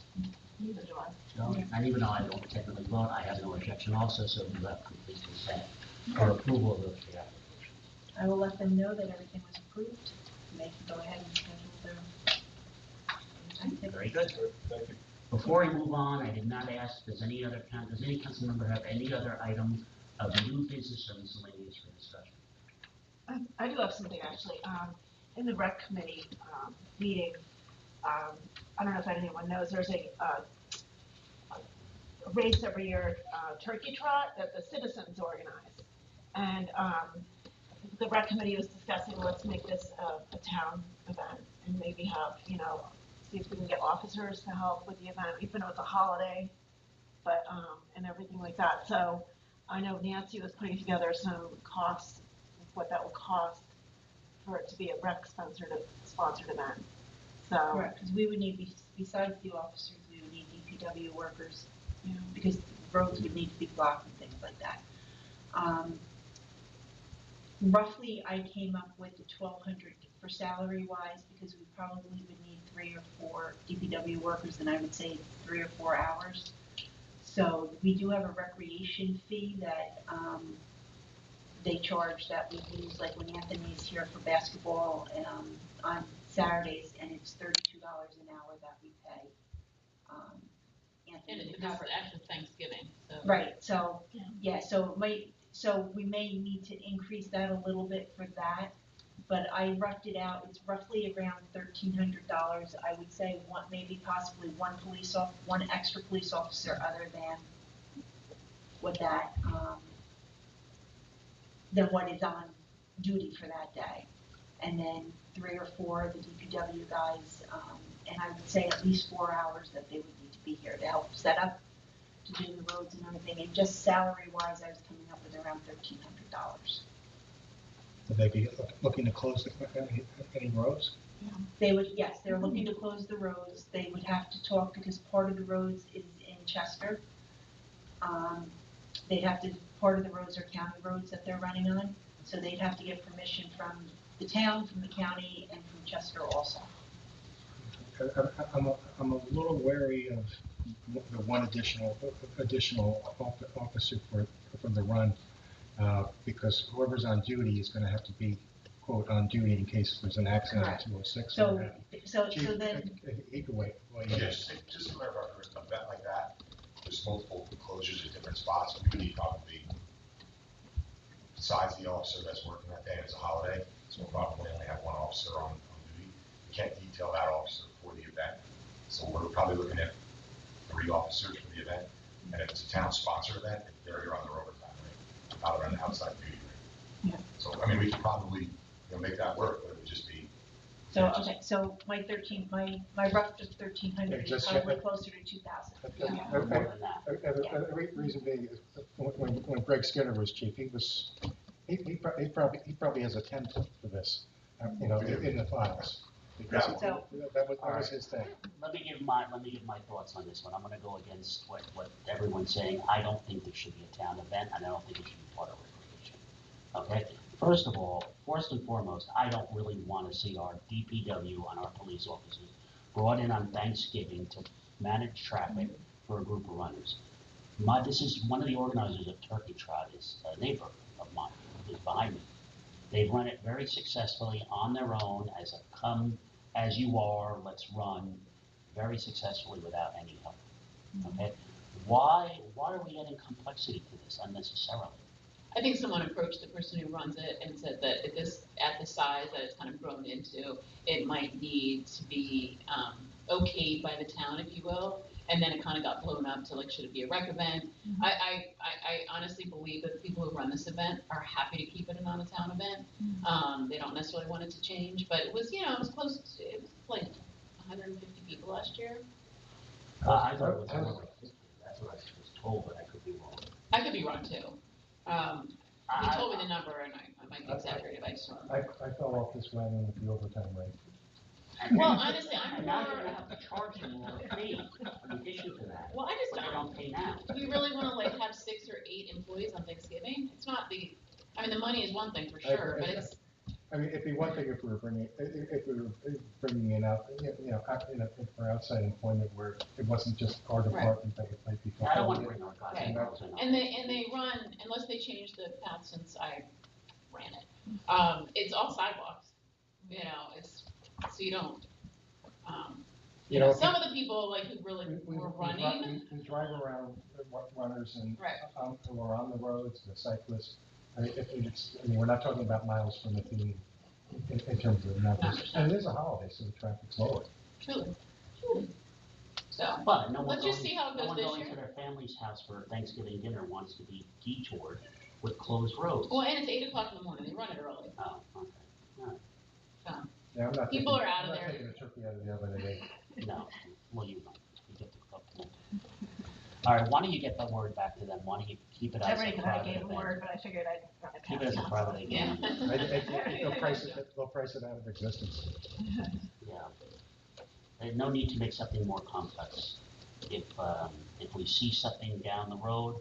C: Neither do I.
A: No, and even though I don't technically vote, I have no objection also, so you have complete consent or approval of those 3 applications.
B: I will let them know that everything was approved, and they can go ahead and schedule their.
A: Very good.
E: Thank you.
A: Before we move on, I did not ask, does any council member have any other item of new business or miscellaneous for discussion?
D: I do have something actually. In the rec committee meeting, I don't know if anyone knows, there's a race every year, turkey trot that the citizens organize. And the rec committee was discussing, let's make this a town event and maybe have, see if we can get officers to help with the event, even though it's a holiday, but, and everything like that. So I know Nancy was putting together some costs, what that would cost for it to be a rec sponsored event. So,
B: Correct, because we would need, besides the officers, we would need DPW workers, because roads would need to be blocked and things like that. Roughly, I came up with the 1,200 for salary wise, because we probably would need 3 or 4 DPW workers, and I would say 3 or 4 hours. So we do have a recreation fee that they charge that we use, like when Anthony's here for basketball on Saturdays, and it's $32 an hour that we pay.
C: And
B: Anthony to
C: this is
B: cover.
C: after Thanksgiving, so.
B: Right, so, yeah, so we may need to increase that a little bit for that, but I roughed it out, it's roughly around $1,300, I would say maybe possibly one extra police officer other than what than what is on duty for that day. And then 3 or 4 of the DPW guys, and I would say at least 4 hours that they would need to be here to help set up, to do the roads and everything, and just salary-wise, I was coming up with around $1,300.
F: Would they be looking to close any roads?
B: They would, yes, they're looking to close the roads. They would have to talk, because part of the roads is in Chester. Part of the roads are county roads that they're running on, so they'd have to get permission from the town, from the county, and from Chester also.
F: I'm a little wary of the one additional officer for the run, because whoever's on duty is going to have to be, quote, on duty in case there's an accident at 206.
B: So
F: Chief,
B: then,
F: he could wait.
G: Yes, just to clarify, for an event like that, there's multiple closures at different spots. We would need probably, besides the officer that's working that day, and it's a holiday, so we'll probably only have one officer on duty. We can't detail that officer for the event, so we're probably looking at 3 officers for the event. And if it's a town-sponsored event, they're here on their overtime rate, not on the outside duty rate.
B: Yeah.
G: So, I mean, we could probably, make that work, but it would just be.
B: so my rough just 1,300 is probably closer to 2,000.
F: The reason being is when Greg Skinner was chief, he probably has a template for this, in the files. Because that was his thing.
A: Let me give my thoughts on this one. I'm gonna go against what everyone's saying. I don't think there should be a town event, and I don't think it should be part of recreation. Okay? First of all, first and foremost, I don't really want to see our DPW and our police officers brought in on Thanksgiving to manage traffic for a group of runners. This is one of the organizers of Turkey Trot is a neighbor of mine who's behind me. They've run it very successfully on their own as a come as you are, let's run, very successfully without any help. Okay? Why are we adding complexity to this unnecessarily?
C: I think someone approached the person who runs it and said that at the size that it's kind of grown into, it might need to be okayed by the town, if you will. And then it kind of got blown up to should it be a rec event? Mm-hmm. I honestly believe that the people who run this event are happy to keep it a non-town event. Mm-hmm. They don't necessarily want it to change, but it was, it was close to, it was like 150 people last year.
A: I thought it was over 50. That's what I was told, but I could be wrong.
C: I could be wrong too. He told me the number, and I might be exaggerated. I
F: fell off this wagon with the overtime rate.
C: Well, honestly, I'm
A: now you're gonna have to charge them more fee in addition to that.
C: Well, I just
A: don't pay now.
C: Do we really want to have 6 or 8 employees on Thanksgiving? It's not the. I mean, the money is one thing for sure, but it's.
F: I mean, it'd be one thing if we were bringing in out, for outside employment where it wasn't just our department that it might be.
A: I don't want to bring our guys in.
C: And they run, unless they change the path since I ran it. It's all sidewalks. It's so you don't. Some of the people who really were running.
F: We drive around runners and who are on the roads, the cyclists, I mean, we're not talking about miles from the theme in terms of numbers. And it is a holiday, so the traffic's lower.
C: Truly. So,
A: But no one
C: let's just
A: going,
C: see how it
A: no
C: goes
A: one
C: this
A: going
C: year.
A: to their family's house for Thanksgiving dinner wants to be detoured with closed roads.
C: Well, and it's 8 o'clock in the morning, they run it early.
A: Oh, okay. All right.
C: So,
F: Yeah,
C: People are out of there.
F: I'm not taking a turkey out of the oven at 8.
A: No, well, you know, you get the couple. All right, why don't you get the word back to them? Why don't you keep it
D: I
A: as
D: already
A: a
D: kind of
A: private
D: gave a
A: event?
D: word, but I figured I'd run it
A: Keep it
D: past
A: as a
D: council.
A: private
C: yeah.
A: event.
F: They'll price it out of existence.
A: Yeah. There's no need to make something more complex. If we see something down the road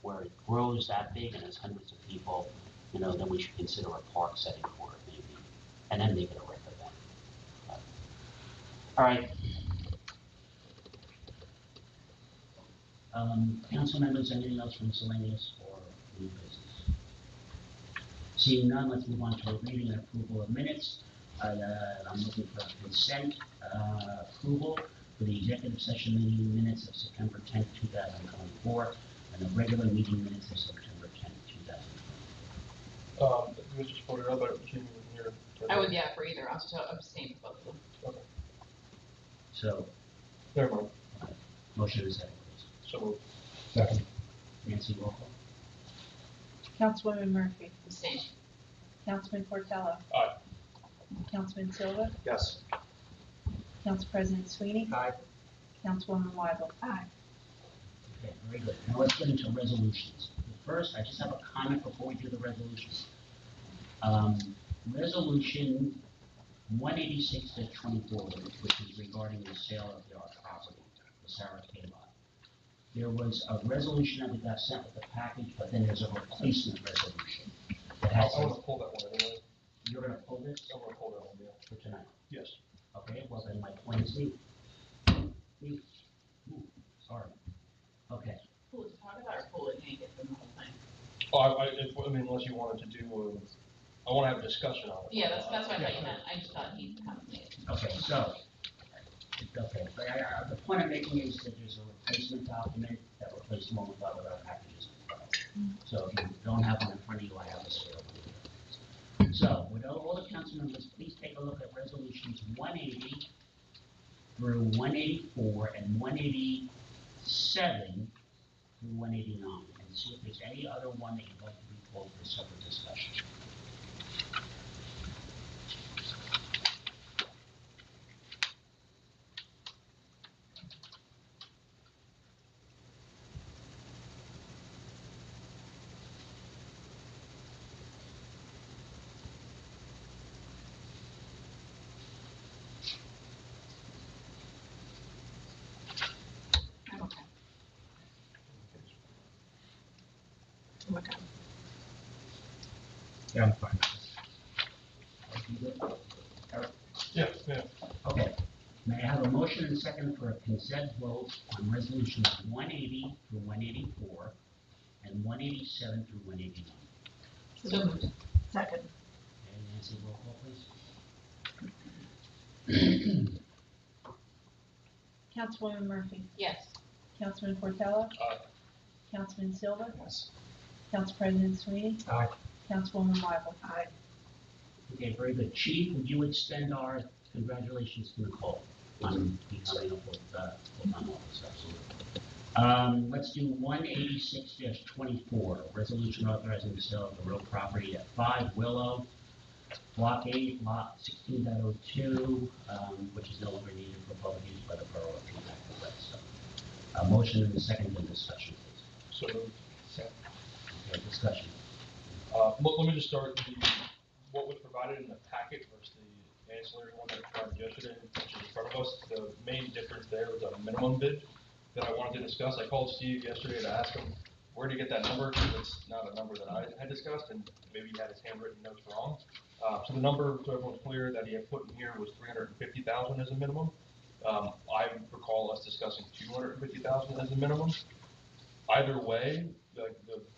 A: where it grows that big and there's hundreds of people, you know, then we should consider a park setting for it maybe, and then make it a rec event. All right. Council members, anything else from miscellaneous or new business? Seeing none, let's move on to a reading and approval of minutes. I'm looking for consent approval for the executive session meeting minutes of September 10th, 2024, and the regular meeting minutes of September 10th, 2024.
E: You just put it up, but it came in here.
C: I would, yeah, for either, I'll still abstain for both of them.
E: Okay,
A: So,
E: never mind.
A: motion is second, please.
E: So moved.
F: Second.
A: Nancy, roll call.
B: Councilwoman Murphy,
C: Abstain.
B: Councilman Portello,
E: Aye.
B: Councilman Silva,
H: Yes.
B: Council President Sweeney,
H: Aye.
B: Councilwoman Weigel.
D: Aye.
A: Okay, very good. Now let's get into resolutions. First, I just have a comment before we do the resolutions. Resolution 186-24, which is regarding the sale of our property, the Sarah lot. There was a resolution that we got sent with the package, but then there's a replacement resolution. That
E: I
A: has
E: want to pull that one anyway.
A: You're gonna pull this
E: I want to pull that one, yeah.
A: for tonight?
E: Yes.
A: Okay, well then my point is mute. Mute. Ooh, sorry. Okay,
C: Pull it, talk about or pull it, and get them the whole thing.
E: Oh, I mean, unless you wanted to do, I want to have a discussion on it.
C: Yeah, that's what I thought you meant, I just thought he kind of made it.
A: okay, so, okay, but the point I'm making is that there's a replacement document that replaced the one we got with our packages in front of us. So if you don't have one in front of you, I have this here. So, would all the council members please take a look at resolutions 180 through 184 and 187 through 189, and see if there's any other one that you'd like to be pulled for separate discussion.
C: I'm okay.
D: Okay.
F: Yeah, I'm fine.
A: You good? Eric?
E: Yeah, yeah.
A: Okay. May I have a motion and a second for a consent vote on resolutions 180 through 184 and 187 through 189?
C: So moved.
D: Second.
A: Okay, Nancy, roll call, please.
B: Councilwoman Murphy,
C: Yes.
B: Councilman Portello,
E: Aye.
B: Councilman Silva,
H: Yes.
B: Council President Sweeney,
F: Aye.
B: Councilwoman Weigel.
D: Aye.
A: Okay, very good. Chief, would you extend our congratulations to Nicole on becoming a full-time officer? Absolutely. Let's do 186-24, resolution authorizing the sale of the real property at 5 Willow, Block 8, Lot 16.02, which is no longer needed for public use by the Borough of Peapack and Gladstone. A motion and a second in discussion, please.
E: So moved.
A: Okay, discussion.
E: Let me just start what was provided in the packet versus the ancillary one that we provided yesterday, which is in front of us. The main difference there was a minimum bid that I wanted to discuss. I called Steve yesterday to ask him where to get that number, because it's not a number that I had discussed, and maybe he had his handwritten notes wrong. So the number, so everyone's clear, that he had put in here was $350,000 as a minimum. I recall us discussing $250,000 as a minimum. Either way, the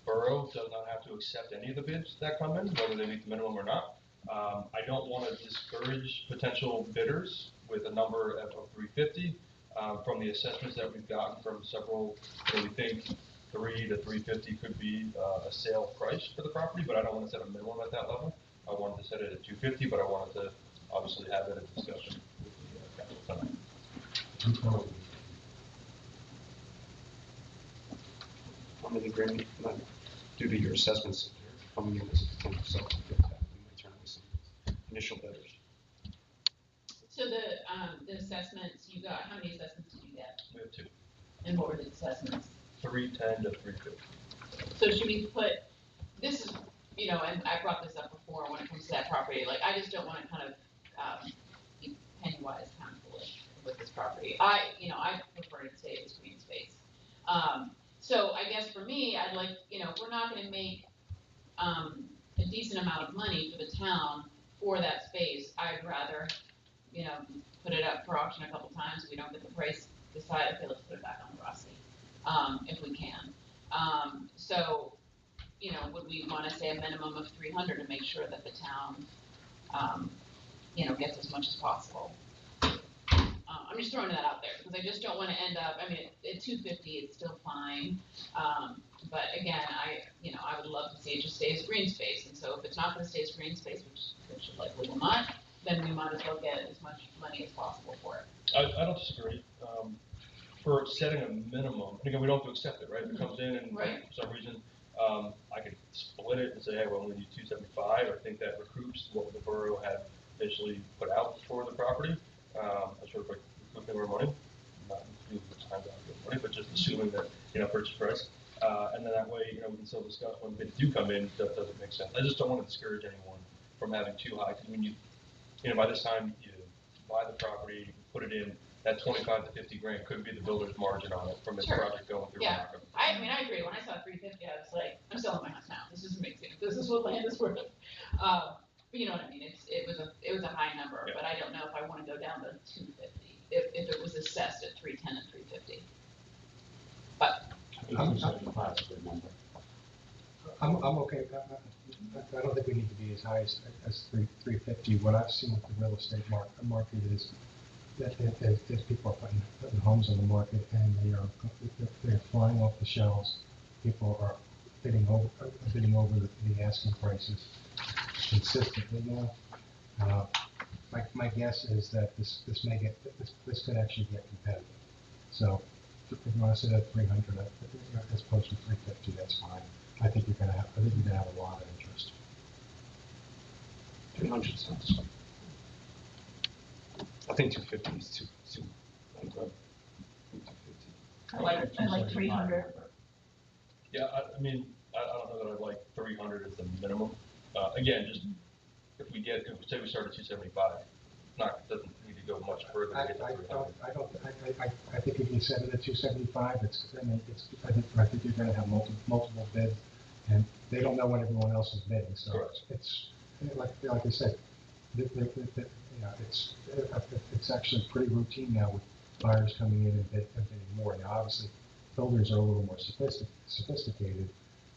E: borough does not have to accept any of the bids that come in, whether they meet the minimum or not. I don't want to discourage potential bidders with a number of 350 from the assessments that we've gotten from several, we think, 3 to 350 could be a sale price for the property, but I don't want to set a minimum at that level. I wanted to set it at 250, but I wanted to obviously have it a discussion with the council tonight.
H: I'm in agreement that due to your assessments coming in as a potential seller, we might turn away some initial bidders.
C: So the assessments you got, how many assessments did you get?
E: We have 2.
C: And what were the assessments?
E: 310 to 350.
C: So should we put, this is, you know, and I brought this up before when it comes to that property, like, I just don't want to kind of be penny wise, pound foolish with this property. I prefer to stay as green space. So I guess for me, I'd like, you know, if we're not going to make a decent amount of money for the town for that space, I'd rather, you know, put it up for auction a couple times. We don't get the price decided. Okay, let's put it back on the Rossi, if we can. So, you know, would we want to say a minimum of 300 to make sure that the town, you know, gets as much as possible? I'm just throwing that out there because I just don't want to end up. I mean, at 250, it's still fine. But again, I would love to see it just stay as green space. And so if it's not going to stay as green space, which it likely will not, then we might as well get as much money as possible for it.
E: I don't disagree. For setting a minimum, and again, we don't have to accept it, right? If it comes in and
C: Right.
E: for some reason, I could split it and say, hey, well, we need 275. I think that recoups what the borough had initially put out for the property. Sort of like recouping our money, not including the time value of money, but just assuming that, you know, purchase price. And then that way, you know, we can still discuss when bids do come in, does it make sense? I just don't want to discourage anyone from having too high, because when you know, by this time you buy the property, you put it in, that 25 to 50 grand could be the builder's margin on it from this project going through.
C: Yeah, I mean, I agree. When I saw 350, I was like, I'm selling my house now. This doesn't make sense. This is what land is worth. But you know what I mean? It was a high number,
E: Yeah.
C: but I don't know if I want to go down to 250 if it was assessed at 310 and 350. But
A: 275 is a good number.
F: I'm okay. I don't think we need to be as high as 350. What I've seen with the real estate market is that as people are putting homes on the market and they're flying off the shelves, people are bidding over the asking prices consistently now. My guess is that this could actually get competitive. So if you want to set at 300 as opposed to 350, that's fine. I think you're going to have a lot of interest.
H: 300 sounds fine. I think 250 is too good.
B: I like 300.
E: Yeah, I mean, I don't know that I like 300 as the minimum. Again, just if say we start at 275, doesn't need to go much further to get to 300.
F: I think if you set it at 275, I think you're going to have multiple bids, and they don't know when everyone else is bidding. So
E: Correct.
F: It's like I said, it's actually pretty routine now with buyers coming in and bidding more. Now, obviously, builders are a little more sophisticated,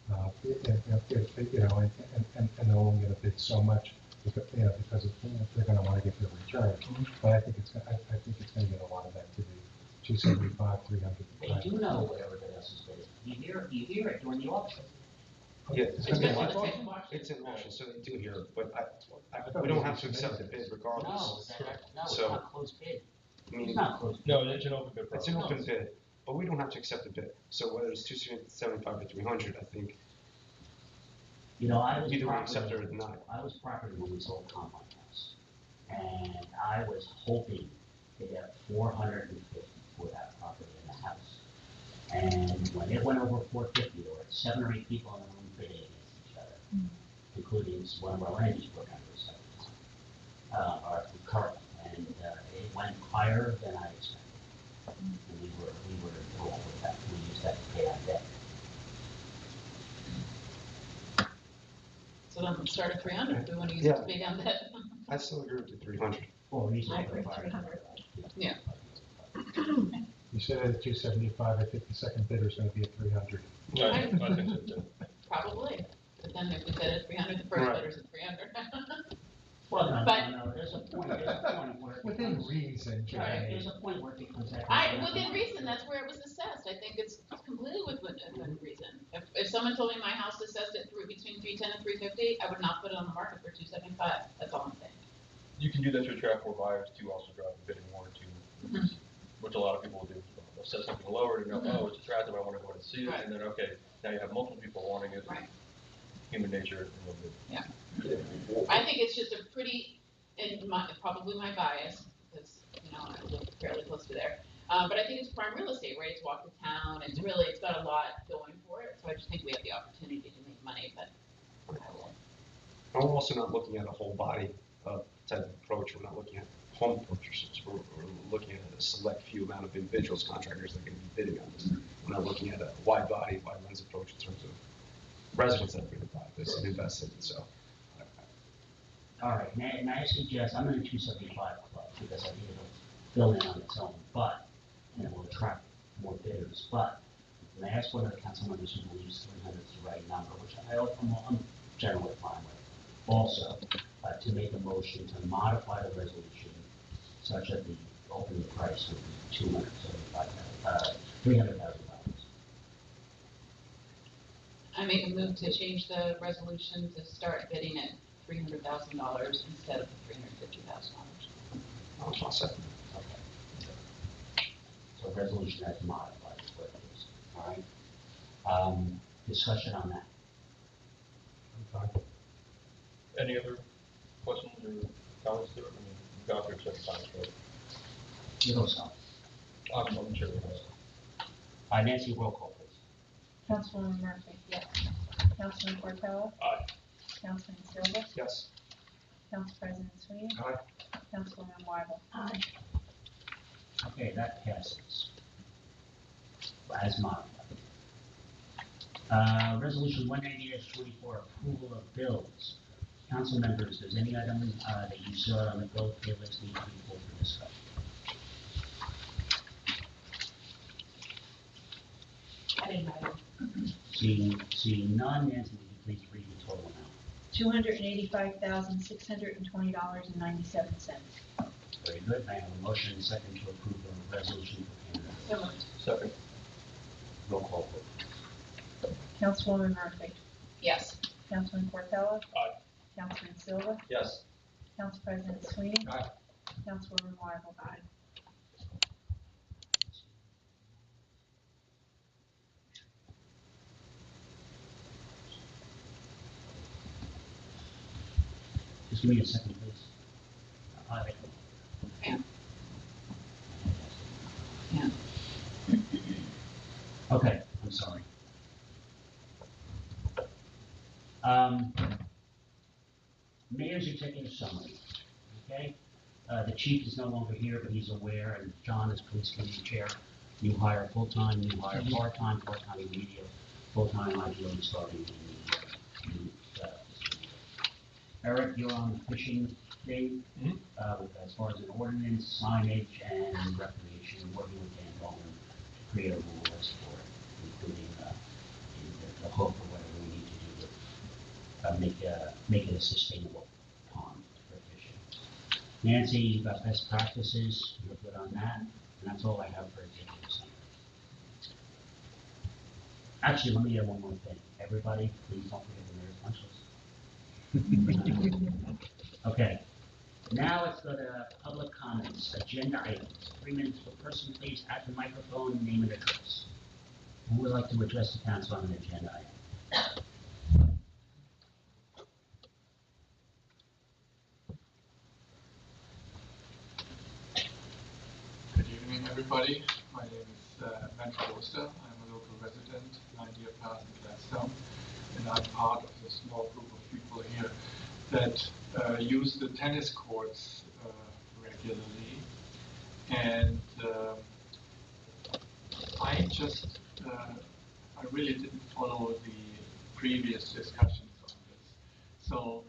F: and they're only going to bid so much because they're going to want to get their return.
A: Mm-hmm.
F: But I think it's going to get a lot of activity. 275, 300.
A: They do know what everybody else is bidding. You hear it during the auction.
H: Yeah,
F: It's
H: it's
F: gonna be
H: an
F: auction.
H: auction, so they do hear it, but we don't have to accept the bid
A: No,
H: regardless.
A: it's
H: So,
A: not a closed bid.
H: I mean,
A: It's not a closed bid.
E: No, it's an open bid
H: it's
E: process.
H: an open bid, but we don't have to accept the bid. So whether it's 275 or 300, I think
A: You know, I was
H: either we accept it or
A: property when we sold Compound House. And I was hoping to get 450 for that property in the house. And when it went over 450, there were 7 or 8 people in the room bidding against each other, including one of our land use board members at the time, our current. And it went higher than I expected. And we were involved with that. We used that to pay our debt.
C: so then let's start at 300. We want to use
H: Yeah.
C: it to pay down debt.
H: I still agree with the 300.
A: Well, we usually
B: I agree,
A: provide
B: 300.
C: Yeah.
F: You said it at 275. I think the second bidder is going to be at 300.
E: I think so too.
C: Probably. But then if we said at 300, the first
H: Right.
C: bidder's at 300.
A: Well, no,
C: But-
A: no, there's a point where it
F: Within
A: becomes,
F: reason,
C: Right.
A: there's a point where it becomes
C: Within reason, that's where it was assessed. I think it's completely live within reason. If someone told me my house assessed at between 310 and 350, I would not put it on the market for 275. That's all I'm saying.
E: You can do that to attract more buyers too, also drive a bidding war too, which a lot of people will do. They'll set something lower and go, oh, it's attractive, I want to go and see it,
C: Right.
E: and then, okay, now you have multiple people wanting it.
C: Right.
E: Human nature.
C: Yeah. I think it's just a pretty, and probably my bias, because, I live fairly close to there. But I think it's prime real estate, right? It's walk to town. It's got a lot going for it. So I just think we have the opportunity to make money, but I will.
H: And we're also not looking at a whole body type of approach. We're not looking at home purchasers. We're looking at a select few amount of individuals, contractors that are going to be bidding on this. We're not looking at a wide body, wide lens approach in terms of residents that are going to buy this and invest in it. So.
A: All right, and I suggest, I'm in a 275 club because I think it'll fill in on its own, but, and it will attract more bidders. But when I ask one of the council members who believes 300 is the right number, which I'm generally fine with, also to make a motion to modify the resolution such that the opening price would be $300,000.
C: I make a move to change the resolution to start bidding at $300,000 instead of the $350,000.
H: I'll second.
A: Okay. So resolution as modified is what it is. All right. Discussion on that.
E: Any other questions or comments to it? I mean, we've got there 7 times, right?
A: You know so.
E: I'm sure it has.
A: Nancy, roll call, please.
B: Councilwoman Murphy? Yes. Councilman Cortella?
E: Aye.
B: Councilman Silva?
H: Yes.
B: Council President Sweeney?
F: Aye.
B: Councilwoman Wyble?
D: Aye.
A: Okay, that passes. As modified. Resolution 190-24, approval of bills. Council members, does any item that you saw on the bill pay list need to be pulled for discussion?
C: I didn't know.
A: Seeing none, Nancy, would you please read the total amount?
B: $285,620.97.
A: Very good. I have a motion and a second to approve the resolution for payment.
C: So moved.
E: Second.
A: Roll call, please.
B: Councilwoman Murphy?
C: Yes.
B: Councilman Cortella?
E: Aye.
B: Councilman Silva?
E: Yes.
B: Council President Sweeney?
F: Aye.
B: Councilwoman Wyble? Aye.
A: Just give me a second, please. Aye.
C: Yeah. Yeah.
A: Okay, I'm sorry. Mayor's executive summary, okay? The chief is no longer here, but he's aware, and John is police committee chair. You hire full-time, you hire part-time, part-time immediate, full-time ideally starting in the fiscal year. Eric, you're on the fishing thing, as far as an ordinance, signage, and recreation, what you would get on to create a rule list for it, including the hook or whatever we need to do to make it a sustainable pond for fishing. Nancy, you've got best practices, you're good on that, and that's all I have for executive summary. Actually, let me add one more thing. Everybody, please don't forget the mayor's punch list. Okay, now let's go to public comments, agenda items. 3 minutes per person, please, at the microphone, name and address. Who would like to address the council on an agenda item?
K: Good evening, everybody. My name is Manfred Oster. I'm a local resident, 90 of Peapack and Gladstone, and I'm part of the small group of people here that use the tennis courts regularly. And I really didn't follow the previous discussions on this. So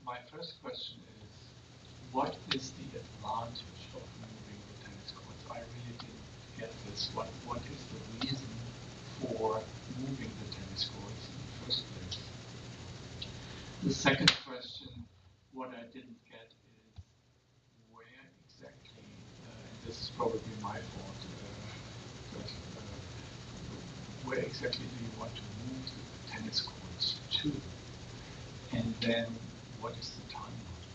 K: my first question is, what is the advantage of moving the tennis courts? I really didn't get this. What is the reason for moving the tennis courts in the first place? The second question, what I didn't get is where exactly, and this is probably my fault, but where exactly do you want to move the tennis courts to? And then what is the timeline?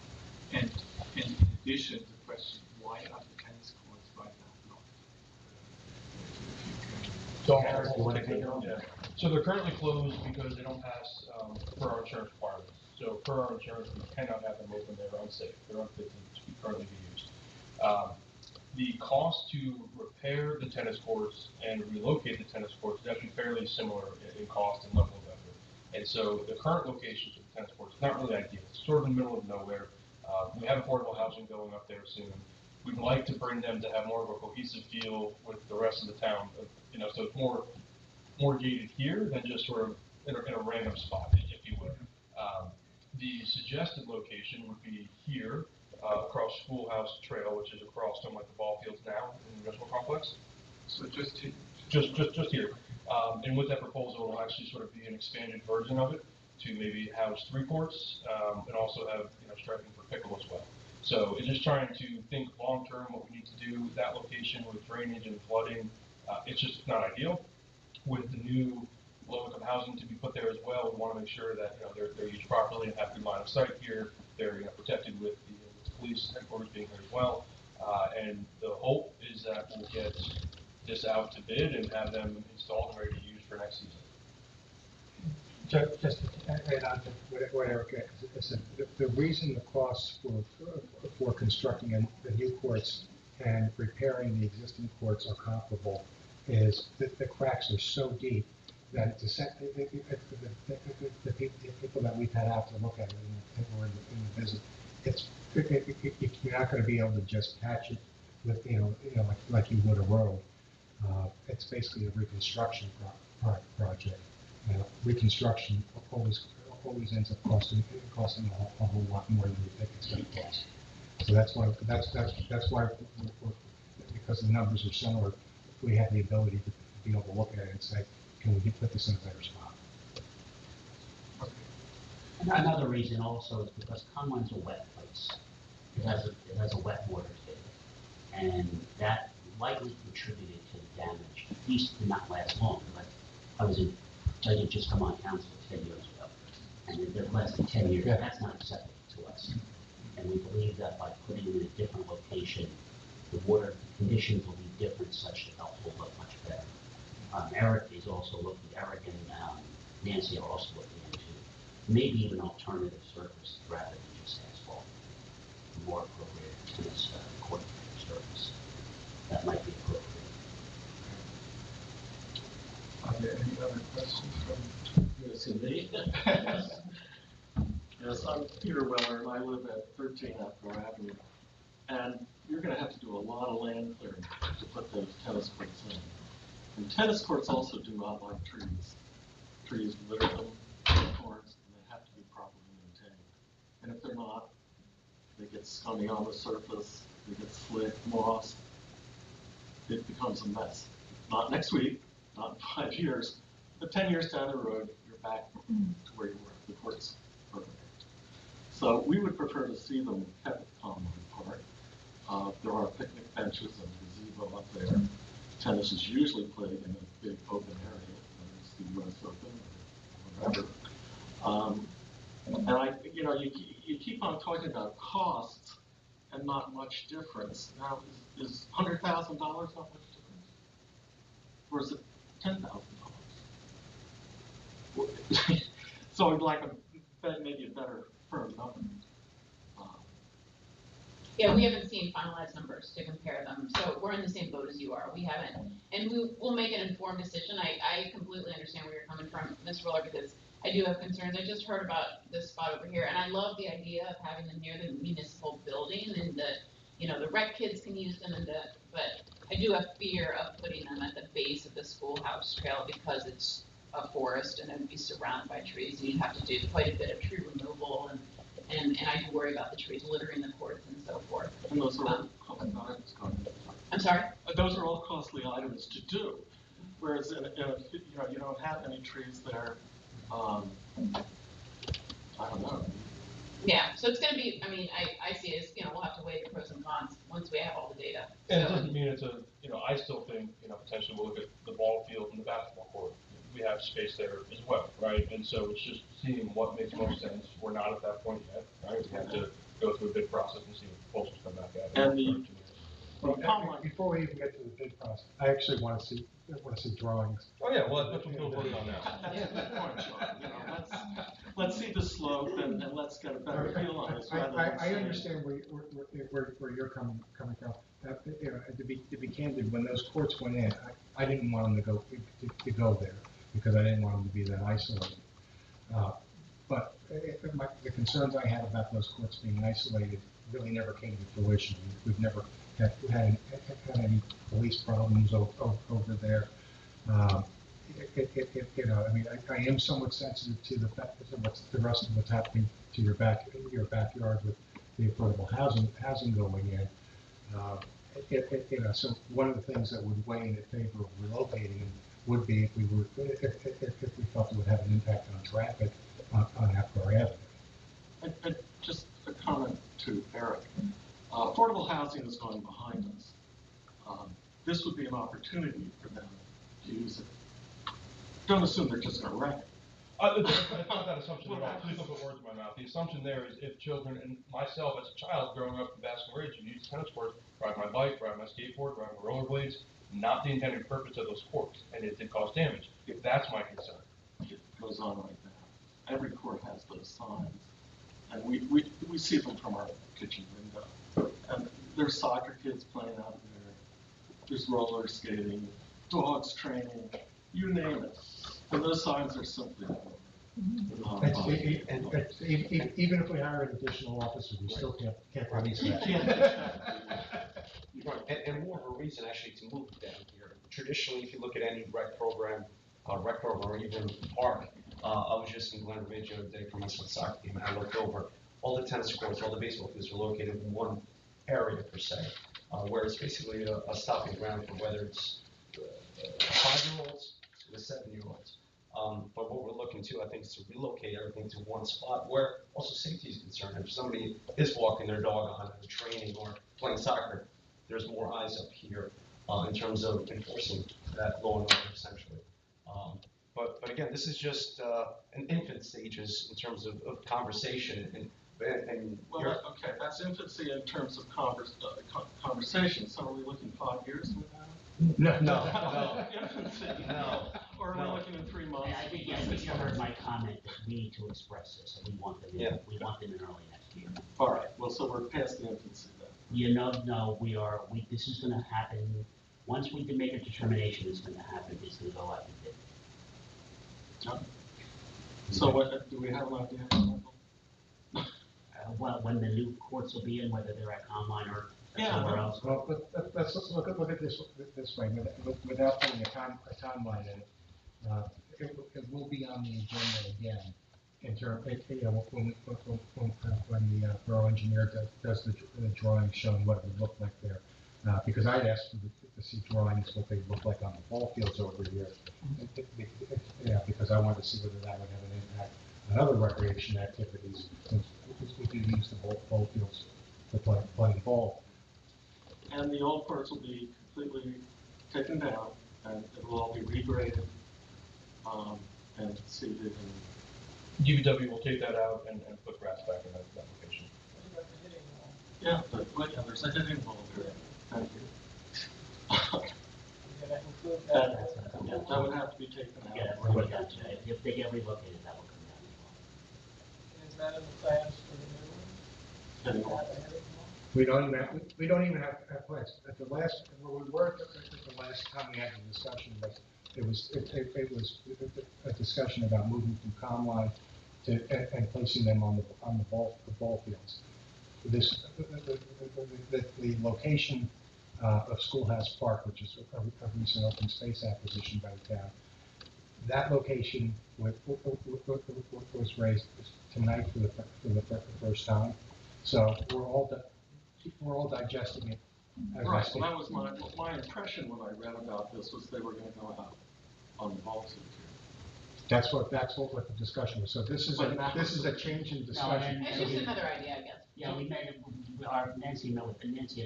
K: And in addition, the question, why are the tennis courts right now blocked?
E: So,
A: Eric, you wanna take it on?
E: Yeah. So they're currently closed because they don't pass, per our insurance requirements. So per our insurance, we cannot have them open, they're unsafe, they're unfit to currently be used. The cost to repair the tennis courts and relocate the tennis courts is actually fairly similar in cost and level of effort. And so the current location for the tennis courts is not really ideal. It's sort of in the middle of nowhere. We have affordable housing going up there soon. We'd like to bring them to have more of a cohesive feel with the rest of the town. So it's more gated here than just sort of in a random spot, if you will. The suggested location would be here, across Schoolhouse Trail, which is across from like the ball fields now in the municipal complex.
K: So just here.
E: Just here. And with that proposal, it'll actually sort of be an expanded version of it to maybe house 3 courts, and also have, striping for pickle as well. So it's just trying to think long-term what we need to do with that location with drainage and flooding. It's just not ideal. With the new low-income housing to be put there as well, we want to make sure that, they're used properly and have good line of sight here. They're, protected with the police headquarters being here as well. And the hope is that we'll get this out to bid and have them installed and ready to use for next season.
F: Just to add on to what Eric said, the reason the costs for constructing the new courts and repairing the existing courts are comparable is that the cracks are so deep that the people that we've had out to look at it or in the visit, you're not going to be able to just patch it with like you would a road. It's basically a reconstruction project. Reconstruction always ends up costing a whole lot more than we think it's going to cost. So that's why because the numbers are similar, we have the ability to be able to look at it and say, can we put this in a better spot?
A: Another reason also is because Conway's a wet place. It has a wet water table, and that likely contributed to the damage. These did not last long, but I did just come on council 10 years ago, and they're less than 10 years. That's not acceptable to us. And we believe that by putting it in a different location, the water conditions will be different, such that they'll hold up much better. Eric and Nancy are also looking into maybe even alternative surface rather than just asphalt, more appropriate tennis court surface. That might be appropriate.
K: Are there any other questions from
L: me? Yes, I'm Peter Weller, and I live at 13 Outdoor Avenue. And you're going to have to do a lot of land clearing to put those tennis courts in. And tennis courts also do not like trees. Trees litter them, courts, and they have to be properly maintained. And if they're not, they get scummy on the surface, they get slick, moss. It becomes a mess. Not next week, not in 5 years, but 10 years down the road, you're back to where you were. The court's perfect. So we would prefer to see them kept on the park. There are picnic benches and gazebo up there. Tennis is usually played in a big open area, whether it's the U.S. Open or whatever. And you keep on talking about costs and not much difference. Now, is $100,000 not much difference? Or is it $10,000? So I'd like maybe a better firm number.
C: Yeah, we haven't seen finalized numbers to compare them, so we're in the same boat as you are. We haven't, and we'll make an informed decision. I completely understand where you're coming from, Ms. Roller, because I do have concerns. I just heard about this spot over here, and I love the idea of having them near the municipal building, and the rec kids can use them, but I do have fear of putting them at the base of the schoolhouse trail because it's a forest and it would be surrounded by trees, and you'd have to do quite a bit of tree removal, and I do worry about the trees littering the courts and so forth.
L: And those are all costly items.
C: I'm sorry?
L: Those are all costly items to do. Whereas you don't have any trees there. I don't know.
C: Yeah, so it's gonna be, I mean, I see it as, you know, we'll have to weigh the pros and cons once we have all the data.
E: And it
C: So-
E: doesn't mean it's a, I still think, potentially we'll look at the ball field and the basketball court. We have space there as well, right? And so it's just seeing what makes most sense. We're not at that point yet, right? We have to go through a bid process and see what proposals come back at.
L: And
F: Before we even get to the bid process, I actually want to see drawings.
E: Oh, yeah, well, that's what Bill's working on now.
L: That's a good point, Sean. You know, let's see the slope and let's get a better feel on this rather than
F: I
L: saying.
F: understand where you're coming from. To be candid, when those courts went in, I didn't want them to go there because I didn't want them to be that isolated. But the concerns I had about those courts being isolated really never came to fruition. We've never had any police problems over there. I am somewhat sensitive to the fact that the rest of what's happening to your backyard with the affordable housing going in. So one of the things that would weigh in favor of relocating would be if we felt it would have an impact on traffic on Apgar Avenue.
L: And just a comment to Eric. Affordable housing is going behind us. This would be an opportunity for them to use it. Don't assume they're just going to wreck it.
E: It's not that assumption at all. Please don't put words in my mouth. The assumption there is if children, and myself as a child growing up in Baskin Ridge, you use tennis courts, ride my bike, ride my skateboard, ride my rollerblades, not the intended purpose of those courts, and it did cause damage. That's my concern.
L: It goes on right now. Every court has those signs, and we see them from our kitchen window. And there's soccer kids playing out there. There's roller skating, dogs training, you name it. And those signs are simply
F: even if we hire an additional officer, we still can't release that.
H: And more of a reason actually to move down here. Traditionally, if you look at any rec program or even park, I was just in Glen Ridge the other day for my son's soccer team, and I looked over. All the tennis courts, all the baseball fields are located in one area per se, where it's basically a stopping ground for whether it's 5-year-olds to the 7-year-olds. But what we're looking to, I think, is to relocate everything to one spot where also safety is concerned. If somebody is walking their dog on and training or playing soccer, there's more eyes up here in terms of enforcing that law and order, essentially. But again, this is just an infant stages in terms of conversation.
L: Well, okay, that's infancy in terms of conversation. So are we looking 5 years from now?
H: No.
L: Infancy.
H: No.
L: Or are we looking in 3 months?
A: I think, yes, you heard my comment that we need to express this, and we want them in, we want them in early next year.
L: All right, well, so we're past the infancy then.
A: No, this is gonna happen, once we can make a determination it's gonna happen, it's gonna go out to bid.
L: So what, do we have an idea, Michael?
A: When the new courts will be in, whether they're at Combine or somewhere else.
F: Well, let's look at this way, without putting a timeline in it. It will be on the agenda again in terms, when the borough engineer does the drawing showing what it would look like there. Because I'd asked to see drawings what they look like on the ball fields over here. Because I wanted to see whether that would have an impact on other recreation activities, since we do use the ball fields for playing ball.
L: And the old courts will be completely taken down, and it will all be regraded and seeded.
E: DPW will take that out and put grass back in that location.
L: Yeah, there's a hitting wall there. Thank you. That would have to be taken out.
A: Yeah, that will come down today. If they get relocated, that will come down as well.
M: Is that in the plans for the new one?
F: We don't even have plans. At the last, where we were at the last time we had the discussion, it was a discussion about moving from Comline and placing them on the ball fields. The location of Schoolhouse Park, which is a recent open space acquisition by the town, that location was raised tonight for the first time. So we're all digesting it.
L: Right. Well, that was my impression when I read about this was they were going to go out on the ball field
F: That's what the discussion was. So this is a change in discussion.
C: It's
F: So
C: just
F: the-
C: another idea, I guess.
A: Yeah, Nancy and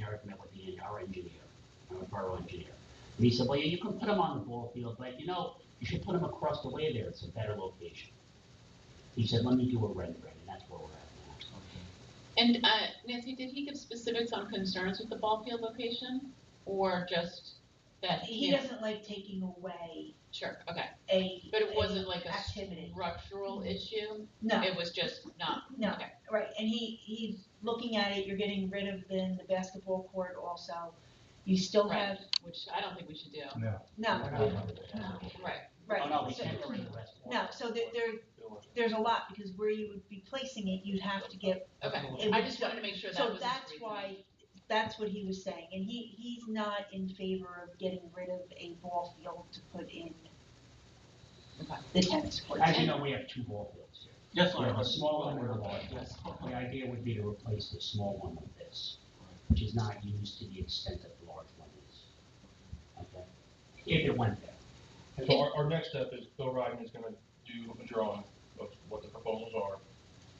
A: Eric met with our engineer, our borough engineer. And he said, well, yeah, you can put them on the ball field, but you should put them across the way there. It's a better location. He said, let me do a rendering, and that's where we're at now.
C: And Nancy, did he give specifics on concerns with the ball field location, or just that?
B: He doesn't like taking away
C: Sure, okay.
B: But
C: it wasn't like a
B: activity.
C: structural issue?
B: No.
C: It was just not?
B: No,
C: Okay.
B: right, and he's looking at it, you're getting rid of the basketball court also. You still
C: Right.
B: have,
C: Which I don't think we should do.
F: No.
B: no,
C: Right.
B: right.
A: Oh, no, we
B: So-
A: can't go into the rest.
B: No, so there's a lot, because where you would be placing it, you'd have to get.
C: Okay,
B: it
C: I
B: would
C: just
B: go-
C: wanted to make sure that
B: So
C: was his
B: that's
C: reasoning.
B: why, that's what he was saying, and he's not in favor of getting rid of a ball field to put in the tennis court.
A: As you know, we have 2 ball fields here.
L: Yes,
A: We
L: I
A: have a
L: am.
A: small one and a large one.
L: Yes.
A: The idea would be to replace the small one with this, which is not used to the extent that the large one is. Okay? If it went there.
E: And so our next step is Bill Ryden is gonna do a drawing of what the proposals are,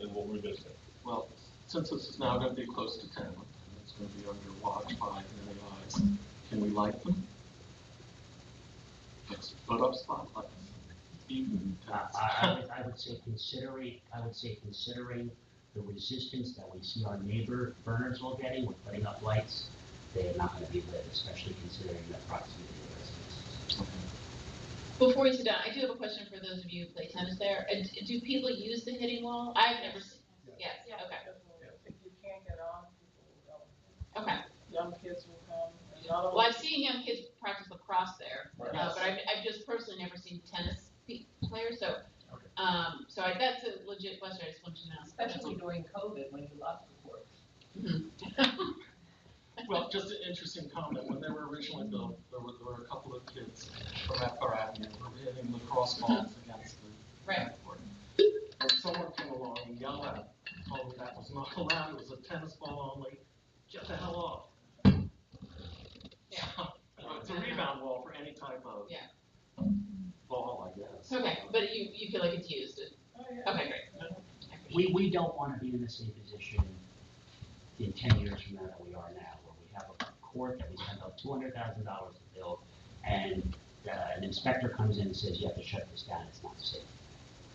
E: and we'll revisit it.
L: Well, since this is now gonna be close to town, and it's gonna be under watch by many eyes, can we light them? Let's put up spotlights. Evening times.
A: I would say considering the resistance that we see our neighbor Bernardsville getting with putting up lights, they're not gonna be lit, especially considering the proximity of the residences.
C: Before you sit down, I do have a question for those of you who play tennis there. Do people use the hitting wall? I've never seen, yes, okay,
M: If you can't get on, people will go.
C: okay.
M: Young kids will come, and not
C: Well,
M: only.
C: I've seen young kids practice lacrosse there,
E: Right.
C: but I've just personally never seen tennis players, so,
E: Okay.
C: that's a legit question, I just wanted to know.
M: Especially during COVID, when you lost the court.
C: Mhm.
L: Well, just an interesting comment, when they were originally built, there were a couple of kids from Epcar Avenue who were hitting lacrosse balls against the
C: Right.
L: backboard. And someone came along and yelled at them, told them that was not allowed, it was a tennis ball only, get the hell off.
C: Yeah.
L: So, it's a rebound wall for any type of
C: Yeah.
L: ball, I guess.
C: Okay, but you feel like it's used?
M: Oh, yeah.
C: Okay, great. I appreciate
A: We don't wanna be in the same position in 10 years from now that we are now, where we have a court that we spent about $200,000 to build, and an inspector comes in and says, you have to shut this down, it's not safe.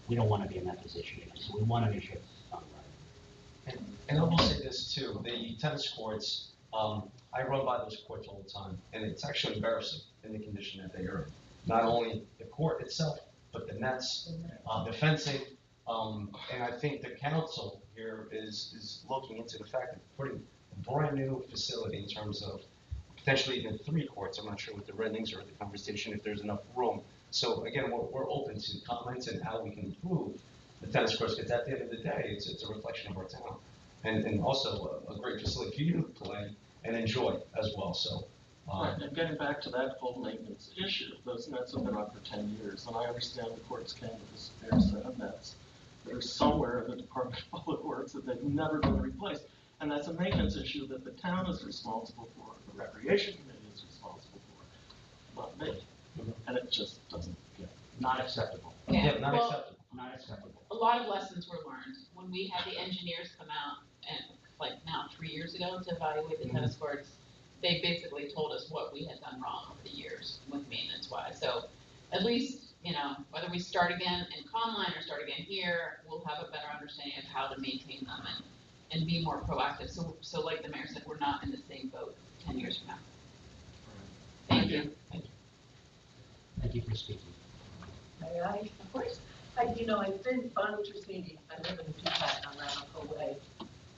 A: We don't wanna be in that position again, so we wanna make sure it's done right.
H: And I will say this too, the tennis courts, I run by those courts all the time, and it's actually embarrassing in the condition that they are in. Not only the court itself, but the nets, the fencing, and I think the council here is looking into the fact of putting a brand new facility in terms of potentially even 3 courts. I'm not sure what the renderings or the conversation, if there's enough room. So again, we're open to comments and how we can improve the tennis courts, because at the end of the day, it's a reflection of our town. And also a great facility for you to play and enjoy as well, so.
L: Right, and getting back to that whole maintenance issue, those nets have been up for 10 years, and I understand the courts came with a spare set of nets that are somewhere in the Department of Public Works that they've never been replaced. And that's a maintenance issue that the town is responsible for, the Recreation Committee is responsible for, not me. And it just doesn't get.
A: Not acceptable.
H: Yeah, not
C: Well,
H: acceptable.
A: Not acceptable.
C: A lot of lessons were learned when we had the engineers come out and like now 3 years ago to evaluate the tennis courts. They basically told us what we had done wrong over the years with maintenance wise. So at least, whether we start again in Conline or start again here, we'll have a better understanding of how to maintain them and be more proactive. So like the mayor said, we're not in the same boat 10 years from now. Thank you.
A: Thank you for speaking.
M: May I? Of course. I've been on Winters meetings. I live in Peapack on Ramapo Way.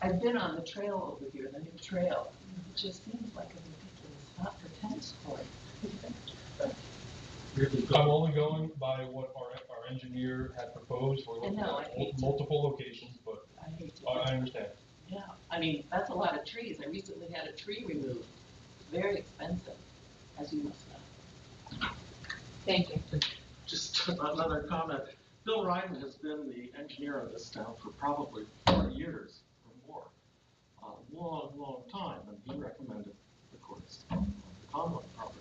M: I've been on the trail over here, the new trail. It just seems like a ridiculous spot for tennis court.
E: I'm only going by what our engineer had proposed. We're looking
M: I hate
E: at
M: to.
E: multiple locations, but
M: I hate to.
E: I understand.
M: Yeah, that's a lot of trees. I recently had a tree removed. Very expensive, as you must know.
C: Thank you.
L: Just another comment. Bill Ryden has been the engineer of this town for probably 4 years or more. A long, long time, and he recommended the courts on the Conlon property.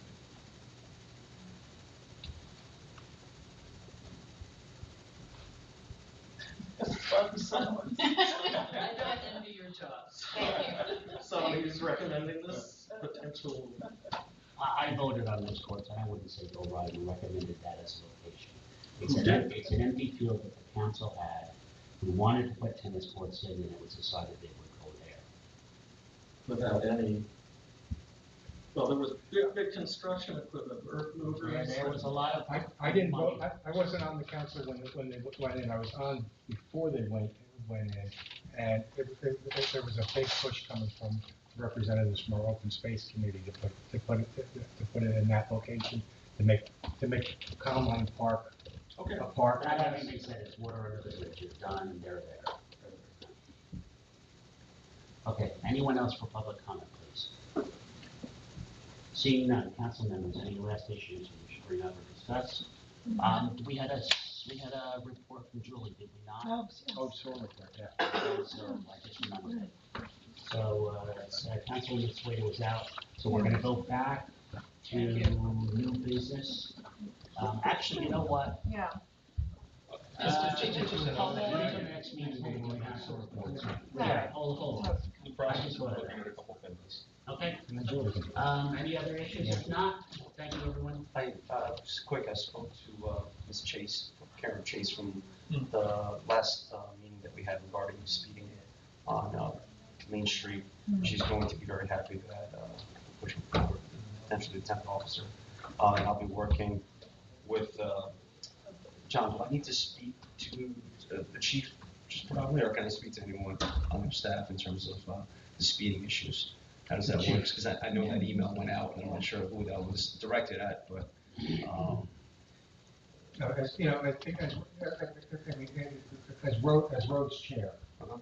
M: Silence. I don't envy your job.
L: So he's recommending this potential.
A: I voted on those courts, and I wouldn't say go right, and recommended that as a location. It's
L: Who
A: an,
L: did?
A: it's an empty field that the council had. We wanted to put tennis courts in, and it was decided they would go there.
L: Without any, well, there was big construction equipment, earth movers.
A: There was a lot of.
F: I didn't vote, I wasn't on the council when they went in, I was on before they went in, and there was a big push coming from representatives from our open space committee to put it in that location, to make Combine Park
L: Okay.
F: a park.
A: Not having been said, it's water under the bridge, it's done, and they're there. Okay, anyone else for public comment, please? Seeing none, council members, any last issues we should bring up or discuss? We had a report from Julie, did we not?
F: Oh, sorry, yeah.
A: So I just remembered it. So, Councilman Slater was out, so we're gonna go back to new business. Actually, you know what?
D: Yeah.
A: Hold on to the next meeting, we're going to have some reports. Yeah, hold on.
E: The process
A: I just
E: of
A: wanted
E: looking at a couple things.
A: Okay,
F: And then Julie can.
A: any other issues? If not, thank you, everyone.
H: Just quick, I spoke to Ms. Chase, Karen Chase from the last meeting that we had regarding speeding on Main Street. She's going to be very happy that we're pushing forward, potentially the 10th officer. And I'll be working with, John, do I need to speak to the chief just predominantly, or can I speak to anyone on their staff in terms of the speeding issues? How does that work? Because I know that email went out, and I'm not sure who that was directed at, but.
F: I think as roads chair,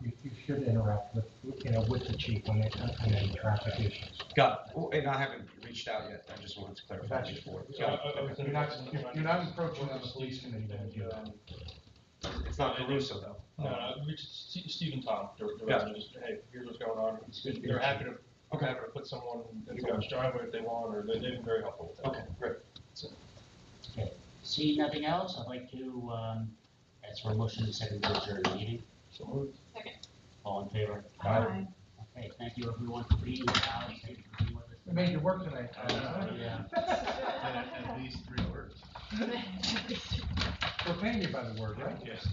F: you should interact with the chief on any traffic issues.
H: Got it. Well, and I haven't reached out yet. I just wanted to clarify
F: That's
H: before.
F: You're not encroaching on the police committee when you do that.
H: It's not Caruso, though.
E: No, reach Steve and Tom,
H: Yeah.
E: just, hey, here's what's going on. They're happy to put someone in someone's driveway if they want, or they've been very helpful with that.
H: Okay, great. So,
A: Okay, see nothing else, I'd like to, ask for a motion to second to adjourn the meeting.
E: So moved.
C: Second.
A: All in favor?
F: Aye.
A: Okay, thank you everyone for being with us, thank you for being with us.
F: We made you work tonight.
A: Yeah.
J: At least 3 words.
F: We're paying you by the word, right?
J: Yes.